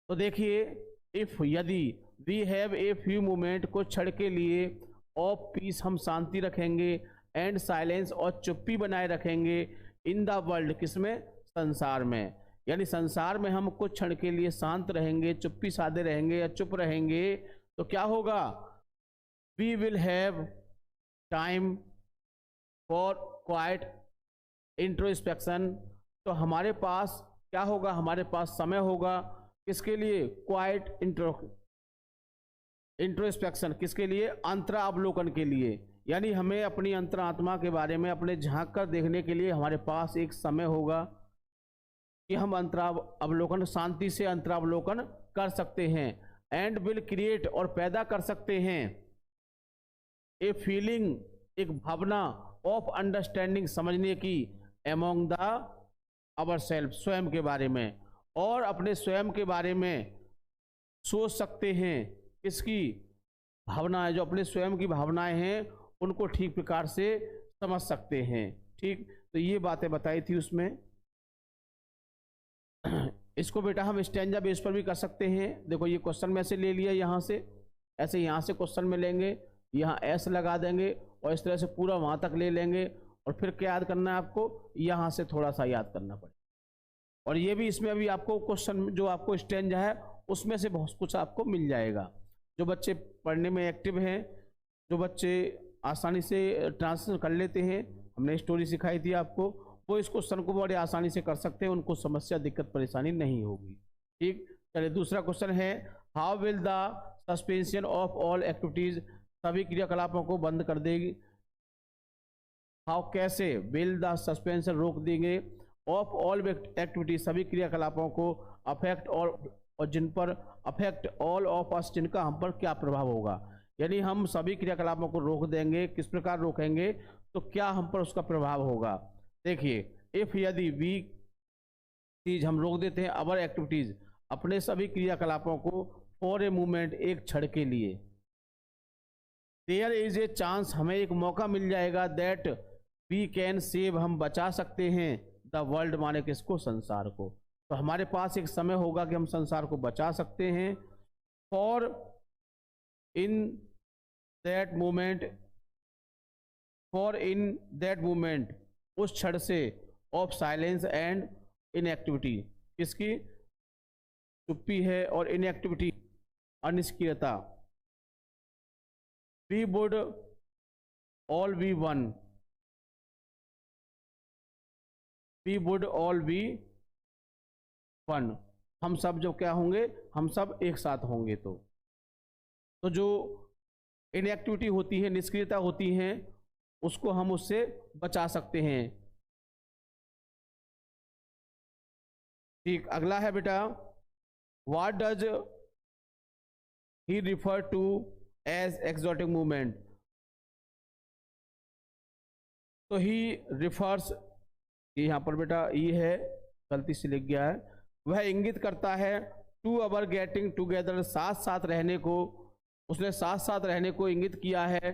तो देखिए, इफ यदि we have a few moment, कुछ क्षण के लिए, ऑफ पीस हम शांति रखेंगे, एंड साइलेंस और चुप्पी बनाए रखेंगे, इन द वर्ल्ड किसमें, संसार में। यानी संसार में हम कुछ क्षण के लिए शांत रहेंगे, चुप्पी साधे रहेंगे या चुप रहेंगे तो क्या होगा, we will have time for quite introspection. तो हमारे पास क्या होगा, हमारे पास समय होगा किसके लिए, क्वाइट इंट्रोस्पेक्शन, किसके लिए, अंतरावलोकन के लिए। यानी हमें अपनी अंतरात्मा के बारे में अपने झांक कर देखने के लिए हमारे पास एक समय होगा कि हम अंतरावलोकन, शांति से अंतरावलोकन कर सकते हैं। एंड विल क्रिएट और पैदा कर सकते हैं ए फीलिंग, एक भावना, ऑफ अंडरस्टैंडिंग, समझने की, एमोंग द अवर सेल्फ, स्वयं के बारे में, और अपने स्वयं के बारे में सोच सकते हैं। इसकी भावनाएं, जो अपने स्वयं की भावनाएं हैं उनको ठीक प्रकार से समझ सकते हैं। ठीक, तो ये बातें बताई थी उसमें। इसको बेटा हम स्टैंजा बेस पर भी कर सकते हैं। देखो ये क्वेश्चन में से ले लिया, यहाँ से ऐसे, यहाँ से क्वेश्चन में लेंगे, यहाँ एस लगा देंगे और इस तरह से पूरा वहाँ तक ले लेंगे और फिर क्या याद करना है आपको, यहाँ से थोड़ा सा याद करना पड़ेगा। और ये भी इसमें अभी आपको क्वेश्चन जो आपको स्टैंजा है उसमें से बहुत कुछ आपको मिल जाएगा। जो बच्चे पढ़ने में एक्टिव हैं, जो बच्चे आसानी से ट्रांसलेशन कर लेते हैं, हमने स्टोरी सिखाई थी आपको, वो इस क्वेश्चन को बड़े आसानी से कर सकते हैं, उनको समस्या, दिक्कत, परेशानी नहीं होगी। ठीक, चलिए दूसरा क्वेश्चन है, how will the suspension of all activities, सभी क्रियाकलापों को बंद कर देगी। हाउ, कैसे, विल द सस्पेंशन, रोक देंगे, ऑफ ऑल एक्टिविटीज, सभी क्रियाकलापों को, अफेक्ट और जिन पर, अफेक्ट ऑल ऑफ अस, जिनका हम पर क्या प्रभाव होगा। यानी हम सभी क्रियाकलापों को रोक देंगे, किस प्रकार रोकेंगे, तो क्या हम पर उसका प्रभाव होगा। देखिए, इफ यदि वी चीज हम रोक देते हैं, अवर एक्टिविटीज, अपने सभी क्रियाकलापों को, फॉर ए मूवमेंट, एक क्षण के लिए, देयर इज ए चांस, हमें एक मौका मिल जाएगा, दैट वी कैन सेव, हम बचा सकते हैं, द वर्ल्ड, माने किसको, संसार को। तो हमारे पास एक समय होगा कि हम संसार को बचा सकते हैं। For in that moment, for in that moment, उस क्षण से, ऑफ साइलेंस एंड इनएक्टिविटी, किसकी, चुप्पी है और इनएक्टिविटी, अनिष्क्रियता, we would all be one, we would all be fun, हम सब जो क्या होंगे, हम सब एक साथ होंगे। तो जो इनएक्टिविटी होती है, निष्क्रियता होती है, उसको हम उससे बचा सकते हैं। ठीक, अगला है बेटा, what does he refer to as exotic movement. तो ही रिफर्स, यहाँ पर बेटा ये है, गलती से लिख गया है, वह इंगित करता है टू अवर गेटिंग टुगेदर, साथ साथ रहने को, उसने साथ साथ रहने को इंगित किया है।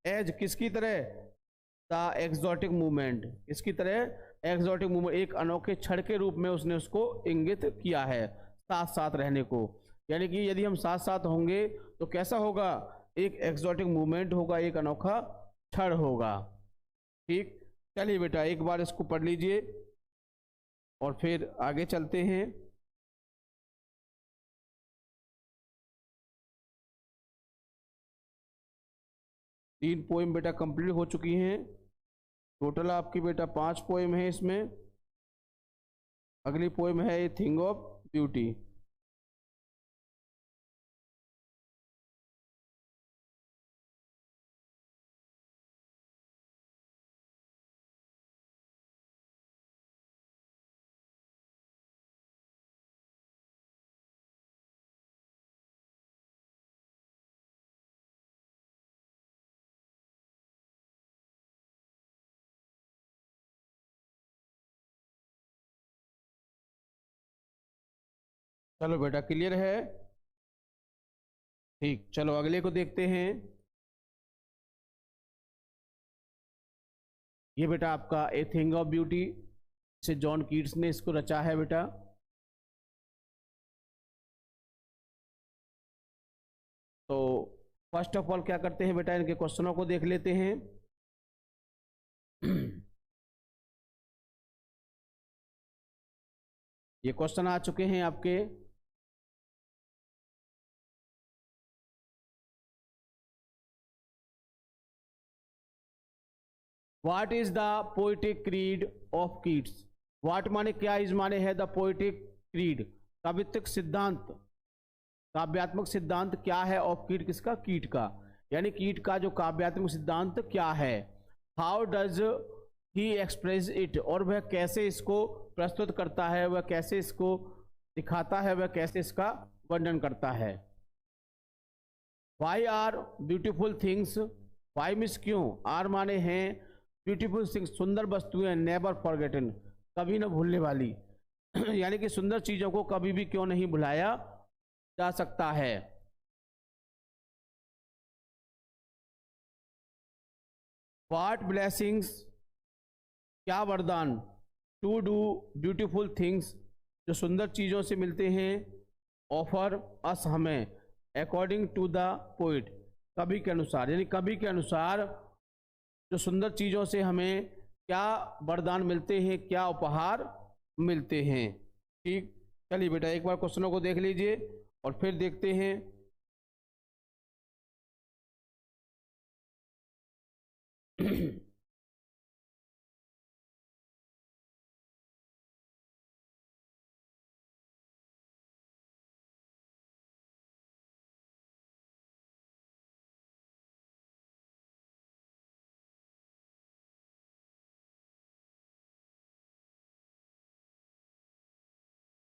एज किसकी तरह, द एक्सोटिक मूवमेंट, किसकी तरह, एक्सोटिक मूवमेंट, एक अनोखे क्षण के रूप में उसने उसको इंगित किया है, साथ साथ रहने को। यानी कि यदि हम साथ साथ होंगे तो कैसा होगा, एक एक्सोटिक मूवमेंट होगा, एक अनोखा क्षण होगा। ठीक, चलिए बेटा एक बार इसको पढ़ लीजिए और फिर आगे चलते हैं। तीन पोएम बेटा कंप्लीट हो चुकी हैं, टोटल आपकी बेटा 5 पोएम है इसमें। अगली पोएम है ए थिंग ऑफ ब्यूटी। चलो बेटा क्लियर है, ठीक, चलो अगले को देखते हैं। ये बेटा आपका ए थिंग ऑफ ब्यूटी से जॉन कीट्स ने इसको रचा है बेटा। तो फर्स्ट ऑफ ऑल क्या करते हैं बेटा, इनके क्वेश्चनों को देख लेते हैं। ये क्वेश्चन आ चुके हैं आपके। What is the poetic creed of Keats. What माने क्या, इज माने है द पोएटिक क्रीड, काव्यात्मक सिद्धांत, काव्यात्मक सिद्धांत क्या है, ऑफ कीट किसका, कीट का, यानी कीट का जो काव्यात्मक सिद्धांत क्या है। How does he express it, और वह कैसे इसको प्रस्तुत करता है, वह कैसे इसको दिखाता है, वह कैसे इसका वर्णन करता है। Why are beautiful things, why means क्यों, आर माने हैं, ब्यूटीफुल थिंग्स सुंदर वस्तुएं, नेवर फॉरगेटन कभी न भूलने वाली, यानी कि सुंदर चीजों को कभी भी क्यों नहीं भुलाया जा सकता है। व्हाट ब्लेसिंग्स, क्या वरदान, टू डू ब्यूटीफुल थिंग्स, जो सुंदर चीजों से मिलते हैं, ऑफर अस हमें, अकॉर्डिंग टू द पोइट, कवि के अनुसार, यानी कवि के अनुसार जो सुंदर चीजों से हमें क्या वरदान मिलते हैं, क्या उपहार मिलते हैं। ठीक, चलिए बेटा एक बार क्वेश्चनों को देख लीजिए और फिर देखते हैं।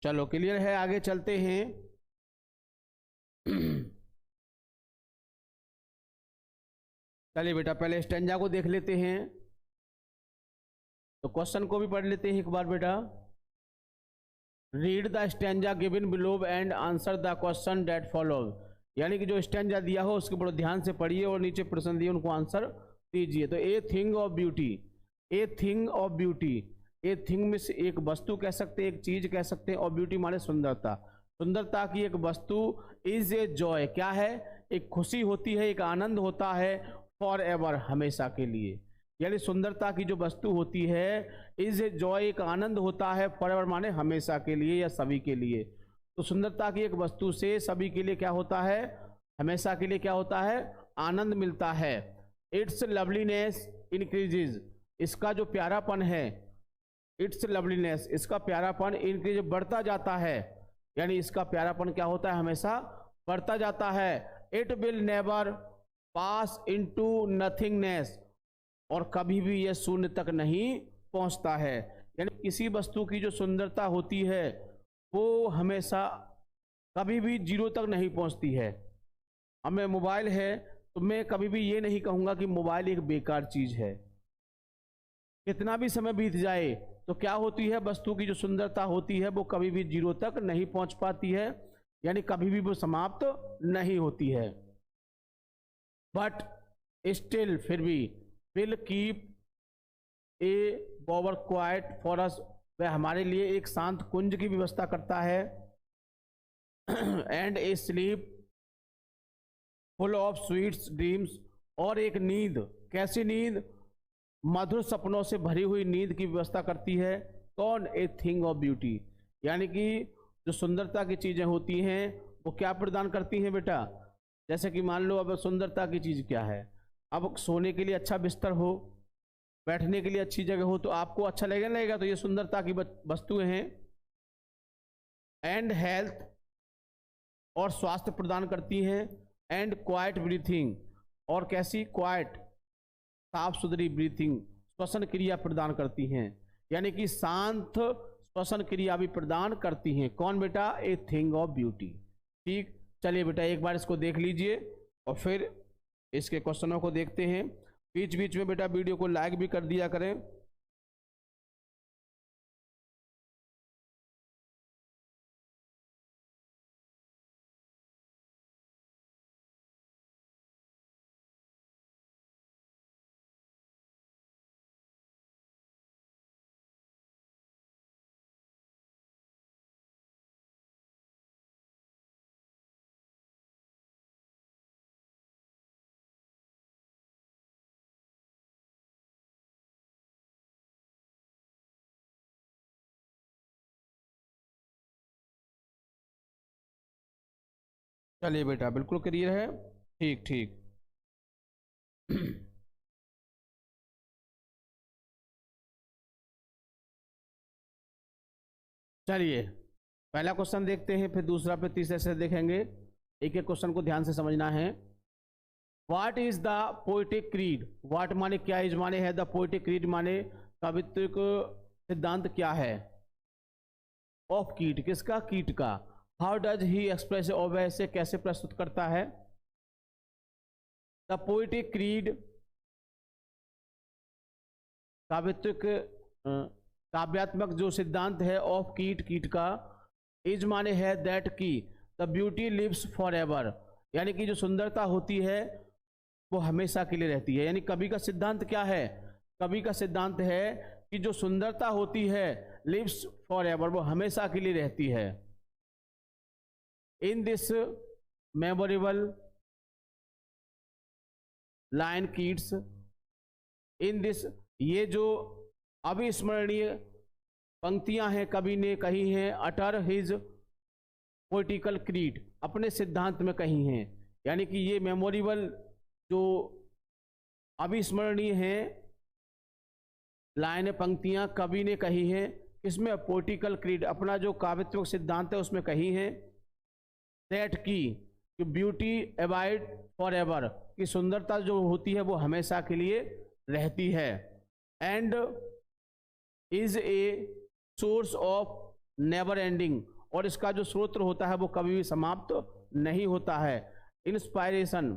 चलो क्लियर है, आगे चलते हैं। चलिए बेटा पहले स्टेंजा को देख लेते हैं, तो क्वेश्चन को भी पढ़ लेते हैं एक बार बेटा। Read the stanza given below and answer the question that follow, यानी कि जो स्टेंजा दिया हो उसके बड़े ध्यान से पढ़िए और नीचे प्रश्न दिए उनको आंसर दीजिए। तो a thing of beauty, a thing of beauty, a thing में से एक वस्तु कह सकते हैं, एक चीज कह सकते हैं, और ब्यूटी माने सुंदरता, सुंदरता की एक वस्तु, इज ए जॉय, क्या है, एक खुशी होती है, एक आनंद होता है, फॉर एवर हमेशा के लिए, यानी सुंदरता की जो वस्तु होती है, इज ए जॉय, एक आनंद होता है, फॉर एवर माने हमेशा के लिए या सभी के लिए। तो सुंदरता की एक वस्तु से सभी के लिए क्या होता है, हमेशा के लिए क्या होता है, आनंद मिलता है। इट्स लवलीनेस इंक्रीजेज, इसका जो प्यारापन है, इट्स लवलीनेस, इसका प्यारापन इंक्रीज बढ़ता जाता है, यानी इसका प्यारापन क्या होता है, हमेशा बढ़ता जाता है। It will never pass into nothingness, और कभी भी यह शून्य तक नहीं पहुंचता है। यानी किसी वस्तु की जो सुंदरता होती है वो हमेशा कभी भी जीरो तक नहीं पहुंचती है। अब मैं मोबाइल है तो मैं कभी भी ये नहीं कहूंगा कि मोबाइल एक बेकार चीज है। कितना भी समय बीत जाए तो क्या होती है, वस्तु की जो सुंदरता होती है वो कभी भी जीरो तक नहीं पहुंच पाती है, यानी कभी भी वो समाप्त नहीं होती है। बट स्टिल, फिर भी, will keep a Bower quiet for us, वह हमारे लिए एक शांत कुंज की व्यवस्था करता है। And A sleep full of sweets dreams, और एक नींद, कैसी नींद, मधुर सपनों से भरी हुई नींद की व्यवस्था करती है। कौन, ए थिंग ऑफ ब्यूटी, यानी कि जो सुंदरता की चीजें होती हैं वो क्या प्रदान करती हैं बेटा। जैसे कि मान लो अब सुंदरता की चीज क्या है, अब सोने के लिए अच्छा बिस्तर हो, बैठने के लिए अच्छी जगह हो तो आपको अच्छा लगेगा, तो ये सुंदरता की वस्तुएं हैं। एंड हेल्थ, और स्वास्थ्य प्रदान करती हैं। एंड क्वाइट ब्रीथिंग, और कैसी, क्वाइट, साफ सुथरी ब्रीथिंग, श्वसन क्रिया प्रदान करती हैं, यानी कि शांत श्वसन क्रिया भी प्रदान करती हैं। कौन बेटा, ए थिंग ऑफ ब्यूटी। ठीक, चलिए बेटा एक बार इसको देख लीजिए और फिर इसके क्वेश्चनों को देखते हैं। बीच बीच में बेटा वीडियो को लाइक भी कर दिया करें। चलिए बेटा बिल्कुल क्लियर है। ठीक ठीक। चलिए पहला क्वेश्चन देखते हैं, फिर दूसरा, फिर तीसरे से देखेंगे। एक एक क्वेश्चन को ध्यान से समझना है। What is the poetic creed, what माने क्या, इज माने है, द पोइटिक क्रीड माने कवित्व सिद्धांत क्या है। ऑफ कीट, किसका, कीट का। हाउ डज ही एक्सप्रेस, और वैसे कैसे प्रस्तुत करता है। द पोइटिक क्रीड, काव्यत्वक काव्यात्मक जो सिद्धांत है, ऑफ कीट, कीट का। इज माने है दैट की, the beauty lives forever, यानी कि जो सुंदरता होती है वो हमेशा के लिए रहती है। यानी कवि का सिद्धांत क्या है, कवि का सिद्धांत है कि जो सुंदरता होती है लिव्स फॉर एवर, वो हमेशा के लिए रहती है। In this memorable line Keats, in this, ये जो अविस्मरणीय पंक्तियां हैं कवि ने कही हैं, अटर हिज पोलिटिकल क्रीड, अपने सिद्धांत में कही हैं। यानी कि ये मेमोरेबल जो अविस्मरणीय हैं लाइन पंक्तियां कवि ने कही हैं, इसमें पोलिटिकल क्रीड, अपना जो काव्यात्मक सिद्धांत है उसमें कही हैं। दैट की, ब्यूटी अबाइड फॉर एवर, की सुंदरता जो होती है वो हमेशा के लिए रहती है। And is a source of never ending, और इसका जो स्रोत होता है वो कभी भी समाप्त नहीं होता है। इंस्पायरेशन,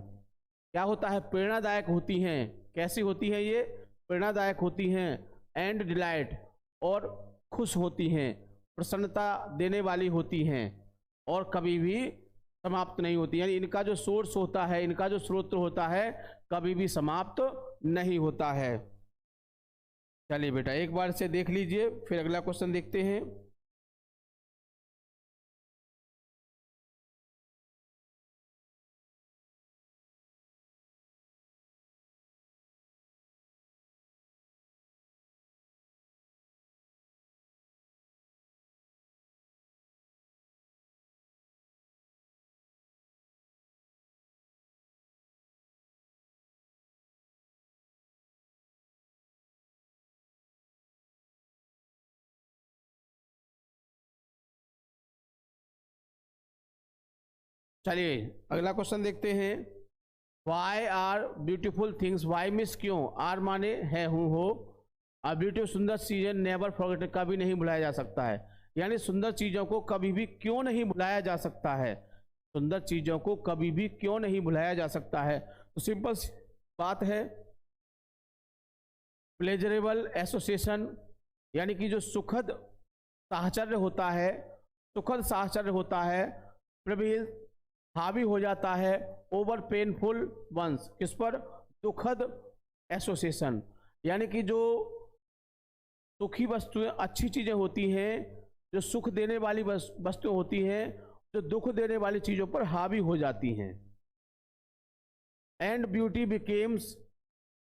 क्या होता है, प्रेरणादायक होती हैं। कैसी होती हैं ये, प्रेरणादायक होती हैं। एंड डिलाइट, और खुश होती हैं, प्रसन्नता देने वाली होती हैं, और कभी भी समाप्त नहीं होती। यानी इनका जो सोर्स होता है, इनका जो स्रोत होता है कभी भी समाप्त नहीं होता है। चलिए बेटा एक बार से देख लीजिए, फिर अगला क्वेश्चन देखते हैं। चलिए अगला क्वेश्चन देखते हैं। Why are beautiful things, why miss क्यों, आर माने है हूँ हो, और ब्यूटीफुल सुंदर चीजें नेवर फॉरगेट कभी नहीं भुलाया जा सकता है, यानी सुंदर चीजों को कभी भी क्यों नहीं भुलाया जा सकता है, सुंदर चीजों को कभी भी क्यों नहीं भुलाया जा सकता है। तो सिंपल बात है, प्लेजरेबल एसोसिएशन, यानी कि जो सुखद साहचर्य होता है, सुखद साहचर्य होता है, प्रबल हावी हो जाता है, ओवर पेनफुल वंस, किस पर, दुखद एसोसिएशन, यानी कि जो सुखी वस्तुएं अच्छी चीजें होती हैं, जो सुख देने वाली वस्तुएं होती हैं, जो दुख देने वाली चीजों पर हावी हो जाती हैं। And beauty becomes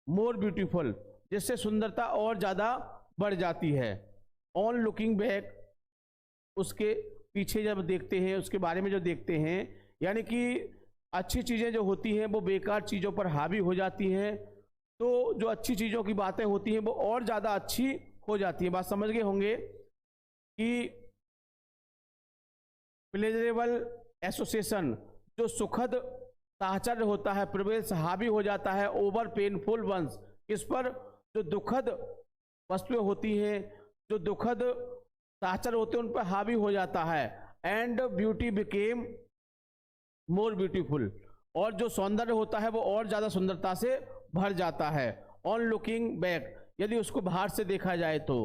more beautiful, जिससे सुंदरता और ज्यादा बढ़ जाती है। ऑन लुकिंग बैक, उसके पीछे जब देखते हैं, उसके बारे में जो देखते हैं, यानी कि अच्छी चीजें जो होती हैं वो बेकार चीजों पर हावी हो जाती हैं, तो जो अच्छी चीजों की बातें होती हैं वो और ज्यादा अच्छी हो जाती है। बात समझ गए होंगे कि प्लेजरेबल एसोसिएशन, जो सुखद साहचर्य होता है, प्रवेश हावी हो जाता है, ओवर पेनफुल वंस, इस पर, जो दुखद वस्तुएं होती हैं, जो दुखद साहचर्य होते हैं उन पर हावी हो जाता है। And beauty became more beautiful, और जो सौंदर्य होता है वो और ज्यादा सुंदरता से भर जाता है। ऑन लुकिंग बैक, यदि उसको बाहर से देखा जाए तो,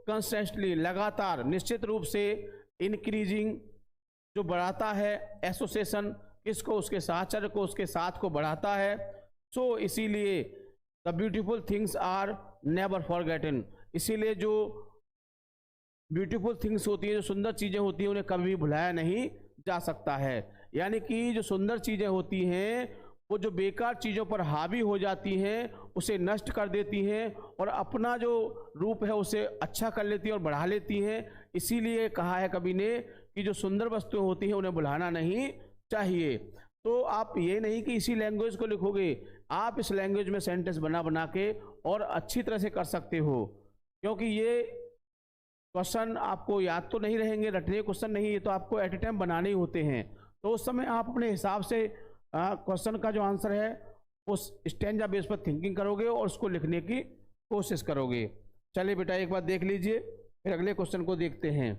कंस्टेंटली, लगातार, निश्चित रूप से, इंक्रीजिंग, जो बढ़ाता है, एसोसिएशन, किसको, उसके साहचर्य को, उसके साथ को बढ़ाता है। सो इसीलिए the beautiful things are never forgotten, इसीलिए जो ब्यूटीफुल थिंग्स होती है, जो सुंदर चीजें होती हैं, उन्हें कभी भुलाया नहीं जा सकता है। यानी कि जो सुंदर चीजें होती हैं वो जो बेकार चीजों पर हावी हो जाती हैं उसे नष्ट कर देती हैं, और अपना जो रूप है उसे अच्छा कर लेती हैं और बढ़ा लेती हैं। इसीलिए कहा है कवि ने कि जो सुंदर वस्तुएं होती हैं उन्हें भुलाना नहीं चाहिए। तो आप ये नहीं कि इसी लैंग्वेज को लिखोगे, आप इस लैंग्वेज में सेंटेंस बना बना के और अच्छी तरह से कर सकते हो, क्योंकि ये क्वेश्चन आपको याद तो नहीं रहेंगे, रटने क्वेश्चन नहीं, ये तो आपको एट ए टाइम बनाने ही होते हैं। तो उस समय आप अपने हिसाब से क्वेश्चन का जो आंसर है उस स्टैंजा बेस पर थिंकिंग करोगे और उसको लिखने की कोशिश करोगे। चलिए बेटा एक बार देख लीजिए, फिर अगले क्वेश्चन को देखते हैं।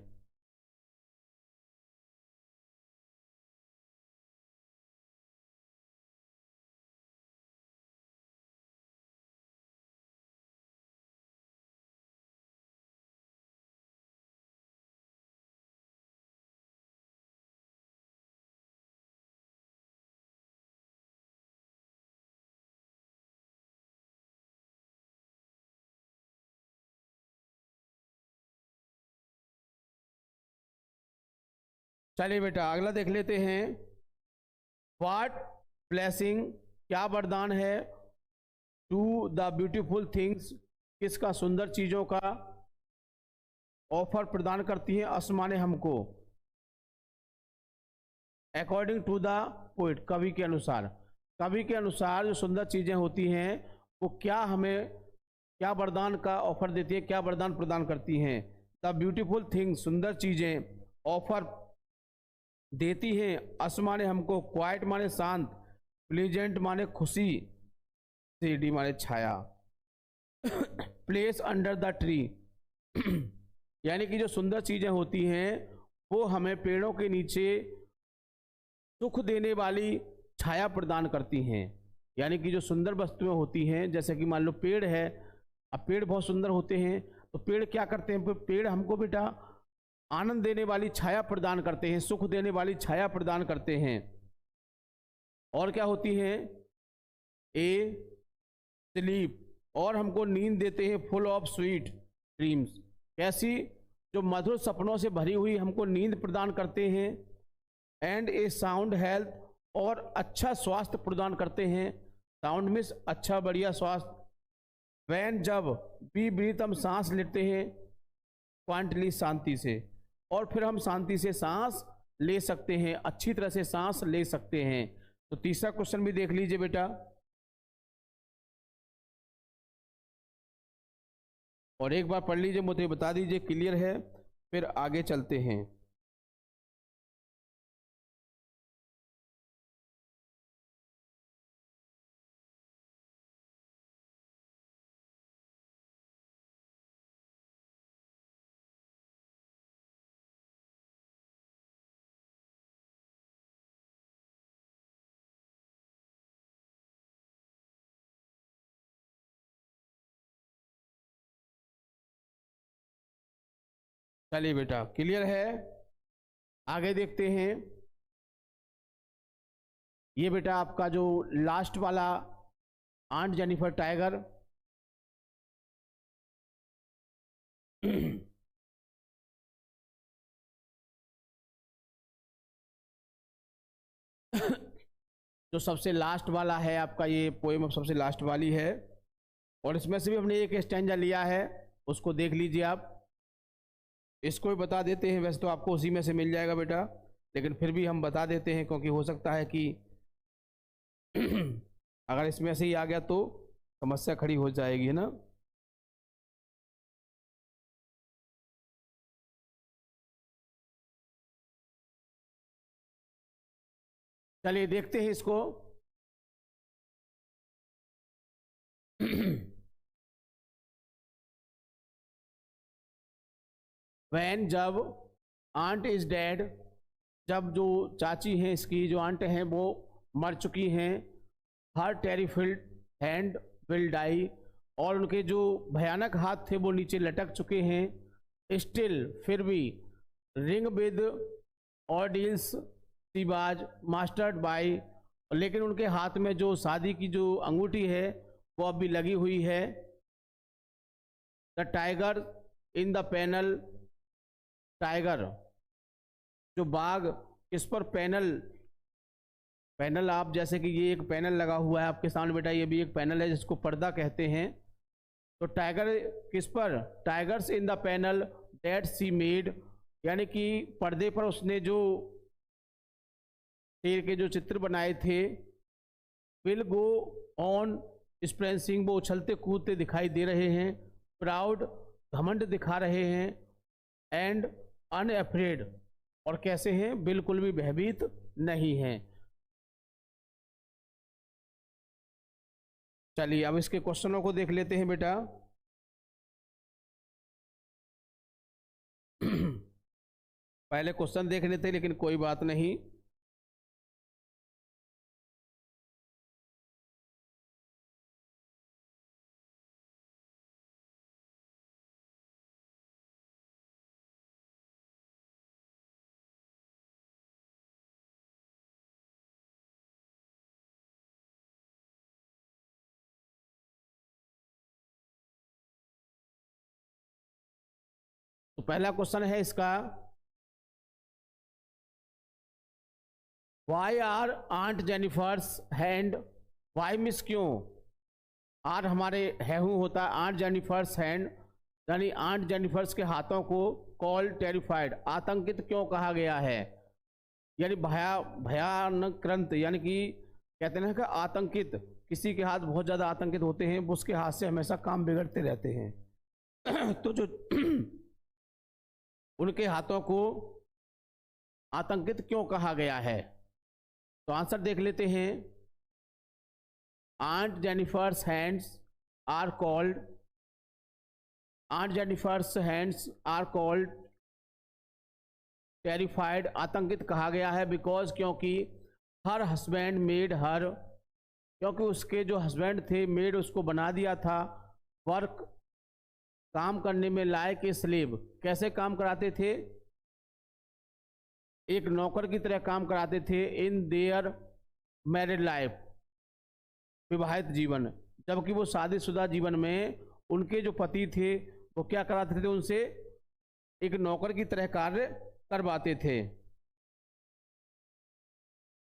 चलिए बेटा अगला देख लेते हैं। व्हाट ब्लेसिंग, क्या वरदान है, टू द ब्यूटीफुल थिंग्स, किसका, सुंदर चीजों का, ऑफर प्रदान करती है, असमाने हमको, अकॉर्डिंग टू द पोइट, कवि के अनुसार, कवि के अनुसार जो सुंदर चीजें होती हैं वो क्या हमें, क्या वरदान का ऑफर देती है, क्या वरदान प्रदान करती हैं। द ब्यूटीफुल थिंग्स, सुंदर चीजें, ऑफर देती हैं, अस माने हमको, क्वाइट माने शांत, प्लीजेंट माने खुशी, सीडी माने छाया, प्लेस अंडर द ट्री, यानी कि जो सुंदर चीजें होती हैं वो हमें पेड़ों के नीचे सुख देने वाली छाया प्रदान करती हैं। यानी कि जो सुंदर वस्तुएं होती हैं, जैसे कि मान लो पेड़ है, अब पेड़ बहुत सुंदर होते हैं, तो पेड़ क्या करते हैं, पेड़ हमको बेटा आनंद देने वाली छाया प्रदान करते हैं, सुख देने वाली छाया प्रदान करते हैं। और क्या होती हैं, ए स्लीप, और हमको नींद देते हैं, फुल ऑफ स्वीट ड्रीम्स, कैसी, जो मधुर सपनों से भरी हुई हमको नींद प्रदान करते हैं। एंड ए साउंड हेल्थ, और अच्छा स्वास्थ्य प्रदान करते हैं, साउंड मीन्स अच्छा बढ़िया स्वास्थ्य। वैन, जब, बी ब्रीथ, हम सांस लेते हैं, क्वांटली शांति से, और फिर हम शांति से सांस ले सकते हैं, अच्छी तरह से सांस ले सकते हैं। तो तीसरा क्वेश्चन भी देख लीजिए बेटा, और एक बार पढ़ लीजिए, मुझे बता दीजिए क्लियर है, फिर आगे चलते हैं। चलिए बेटा, क्लियर है। आगे देखते हैं। ये बेटा आपका जो लास्ट वाला आंट जेनिफर टाइगर जो सबसे लास्ट वाला है आपका, ये पोएम अब सबसे लास्ट वाली है, और इसमें से भी हमने एक स्टैंजा लिया है, उसको देख लीजिए आप। इसको भी बता देते हैं, वैसे तो आपको उसी में से मिल जाएगा बेटा, लेकिन फिर भी हम बता देते हैं, क्योंकि हो सकता है कि अगर इसमें से ही आ गया तो समस्या खड़ी हो जाएगी, है ना। चलिए देखते हैं इसको। वैन, जब आंट इज डेड, जब जो चाची हैं इसकी, जो आंट हैं वो मर चुकी हैं, हर टेरिफिल्ड हैंड विल डाई, और उनके जो भयानक हाथ थे वो नीचे लटक चुके हैं, स्टिल, फिर भी, रिंग विद ऑर्डिल्स सीबाज मास्टर्ड बाई, लेकिन उनके हाथ में जो शादी की जो अंगूठी है वो अभी लगी हुई है। The tiger in the panel, tiger जो बाघ किस पर, पैनल, पैनल आप जैसे कि ये एक पैनल लगा हुआ है आपके सामने बेटा, ये भी एक पैनल है जिसको पर्दा कहते हैं। तो टाइगर किस पर, tigers in the panel that C made, यानी कि पर्दे पर उसने जो शेर के जो चित्र बनाए थे, विल गो ऑन स्प्रेंसिंग, वो उछलते कूदते दिखाई दे रहे हैं, प्राउड, घमंड दिखा रहे हैं, एंड अनअफ्रेड, और कैसे हैं, बिल्कुल भी भयभीत नहीं हैं। चलिए अब इसके क्वेश्चनों को देख लेते हैं बेटा। पहले क्वेश्चन देख लेते हैं, लेकिन कोई बात नहीं। तो पहला क्वेश्चन है इसका, why are aunt Jennifer's hand, why miss क्यों, आर हमारे हैहू होता है, आंट जेनिफर्स हैंड, यानी आंट जेनिफर्स के हाथों को कॉल टेरिफाइड, आतंकित क्यों कहा गया है, यानी भयानक, यानी कि कहते हैं कि आतंकित, किसी के हाथ बहुत ज़्यादा आतंकित होते हैं, उसके हाथ से हमेशा काम बिगड़ते रहते हैं। तो जो उनके हाथों को आतंकित क्यों कहा गया है, तो आंसर देख लेते हैं। Aunt Jennifer's hands are called, aunt Jennifer's hands are called terrified, आतंकित कहा गया है, बिकॉज, क्योंकि, हर हस्बैंड मेड हर, क्योंकि उसके जो हस्बैंड थे, मेड उसको बना दिया था, वर्क, काम करने में, लायक स्लेव, कैसे काम कराते थे, एक नौकर की तरह काम कराते थे, इन देयर मैरिड लाइफ, विवाहित जीवन, जबकि वो शादीशुदा जीवन में उनके जो पति थे वो क्या कराते थे, उनसे एक नौकर की तरह कार्य करवाते थे।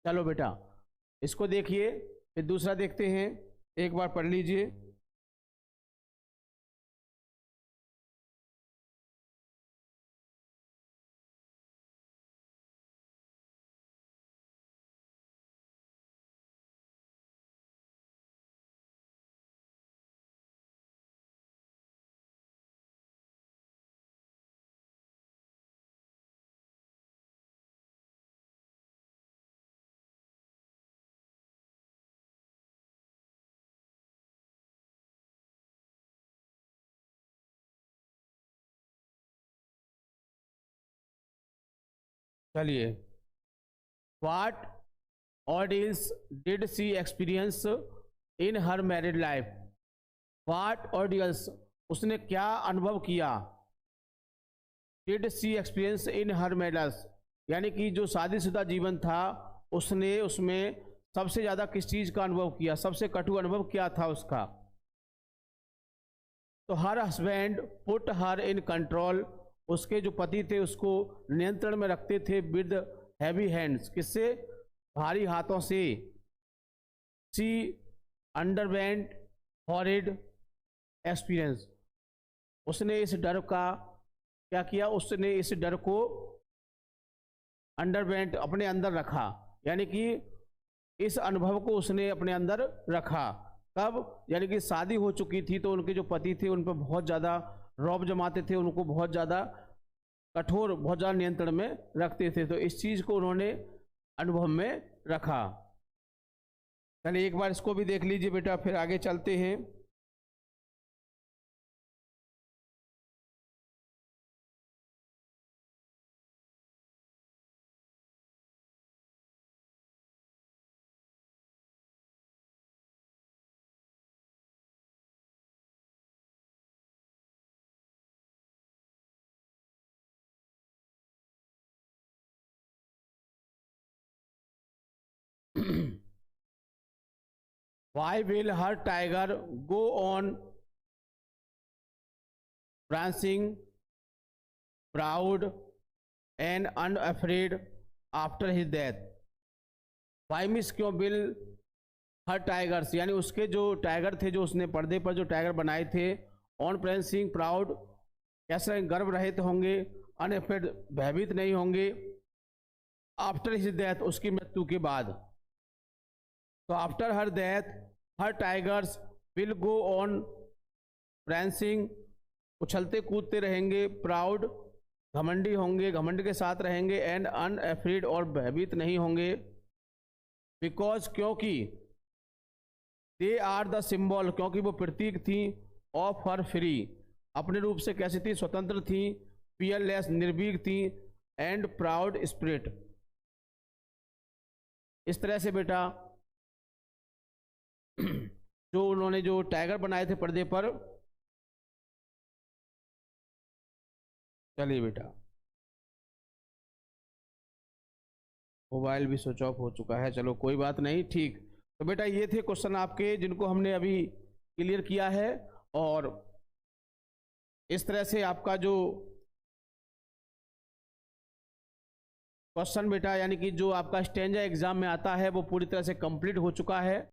चलो बेटा इसको देखिए, फिर दूसरा देखते हैं, एक बार पढ़ लीजिए। चलिए, what ordeals did she experience in her married life, what ordeals, उसने क्या अनुभव किया, did she experience in her marriage, यानी कि जो शादीशुदा जीवन था उसने उसमें सबसे ज़्यादा किस चीज़ का अनुभव किया, सबसे कटु अनुभव क्या था उसका। तो her husband put her in control, उसके जो पति थे उसको नियंत्रण में रखते थे विद हैवी हैंड्स, किससे, भारी हाथों से। सी अंडरवेंट हॉरिड एक्सपीरियंस, उसने इस डर का क्या किया, उसने इस डर को अंडरवेंट अपने अंदर रखा, यानी कि इस अनुभव को उसने अपने अंदर रखा। कब, यानी कि शादी हो चुकी थी तो उनके जो पति थे उन पर बहुत ज़्यादा रौब जमाते थे, उनको बहुत ज़्यादा कठोर, बहुत ज़्यादा नियंत्रण में रखते थे, तो इस चीज़ को उन्होंने अनुभव में रखा। चलिए एक बार इसको भी देख लीजिए बेटा, फिर आगे चलते हैं। Why will her tiger go on prancing, proud and unafraid after his death? Why miss क्यों will हर टाइगर्स, यानी उसके जो टाइगर थे, जो उसने पर्दे पर जो टाइगर बनाए थे, ऑन प्रेंसिंग प्राउड, कैसे गर्व रहित होंगे, अनएफ्रेड भयभीत नहीं होंगे, आफ्टर हिज डेथ, उसकी मृत्यु के बाद। तो after her death her tigers will go on prancing, proud कूदते रहेंगे, प्राउड, घमंडी होंगे, घमंड के साथ रहेंगे, एंड अनएफ्रेड और भयभीत नहीं होंगे। बिकॉज, क्योंकि, दे आर द सिंबल, क्योंकि वो प्रतीक थी, ऑफ हर फ्री, अपने रूप से कैसी थी, स्वतंत्र थी, फियरलेस, निर्भीक थी, एंड प्राउड स्पिरिट। इस तरह से बेटा जो उन्होंने जो टाइगर बनाए थे पर्दे पर, चलिए बेटा मोबाइल भी स्विच ऑफ हो चुका है, चलो कोई बात नहीं, ठीक। तो बेटा ये थे क्वेश्चन आपके जिनको हमने अभी क्लियर किया है, और इस तरह से आपका जो क्वेश्चन बेटा, यानी कि जो आपका स्टैंजा एग्जाम में आता है वो पूरी तरह से कंप्लीट हो चुका है।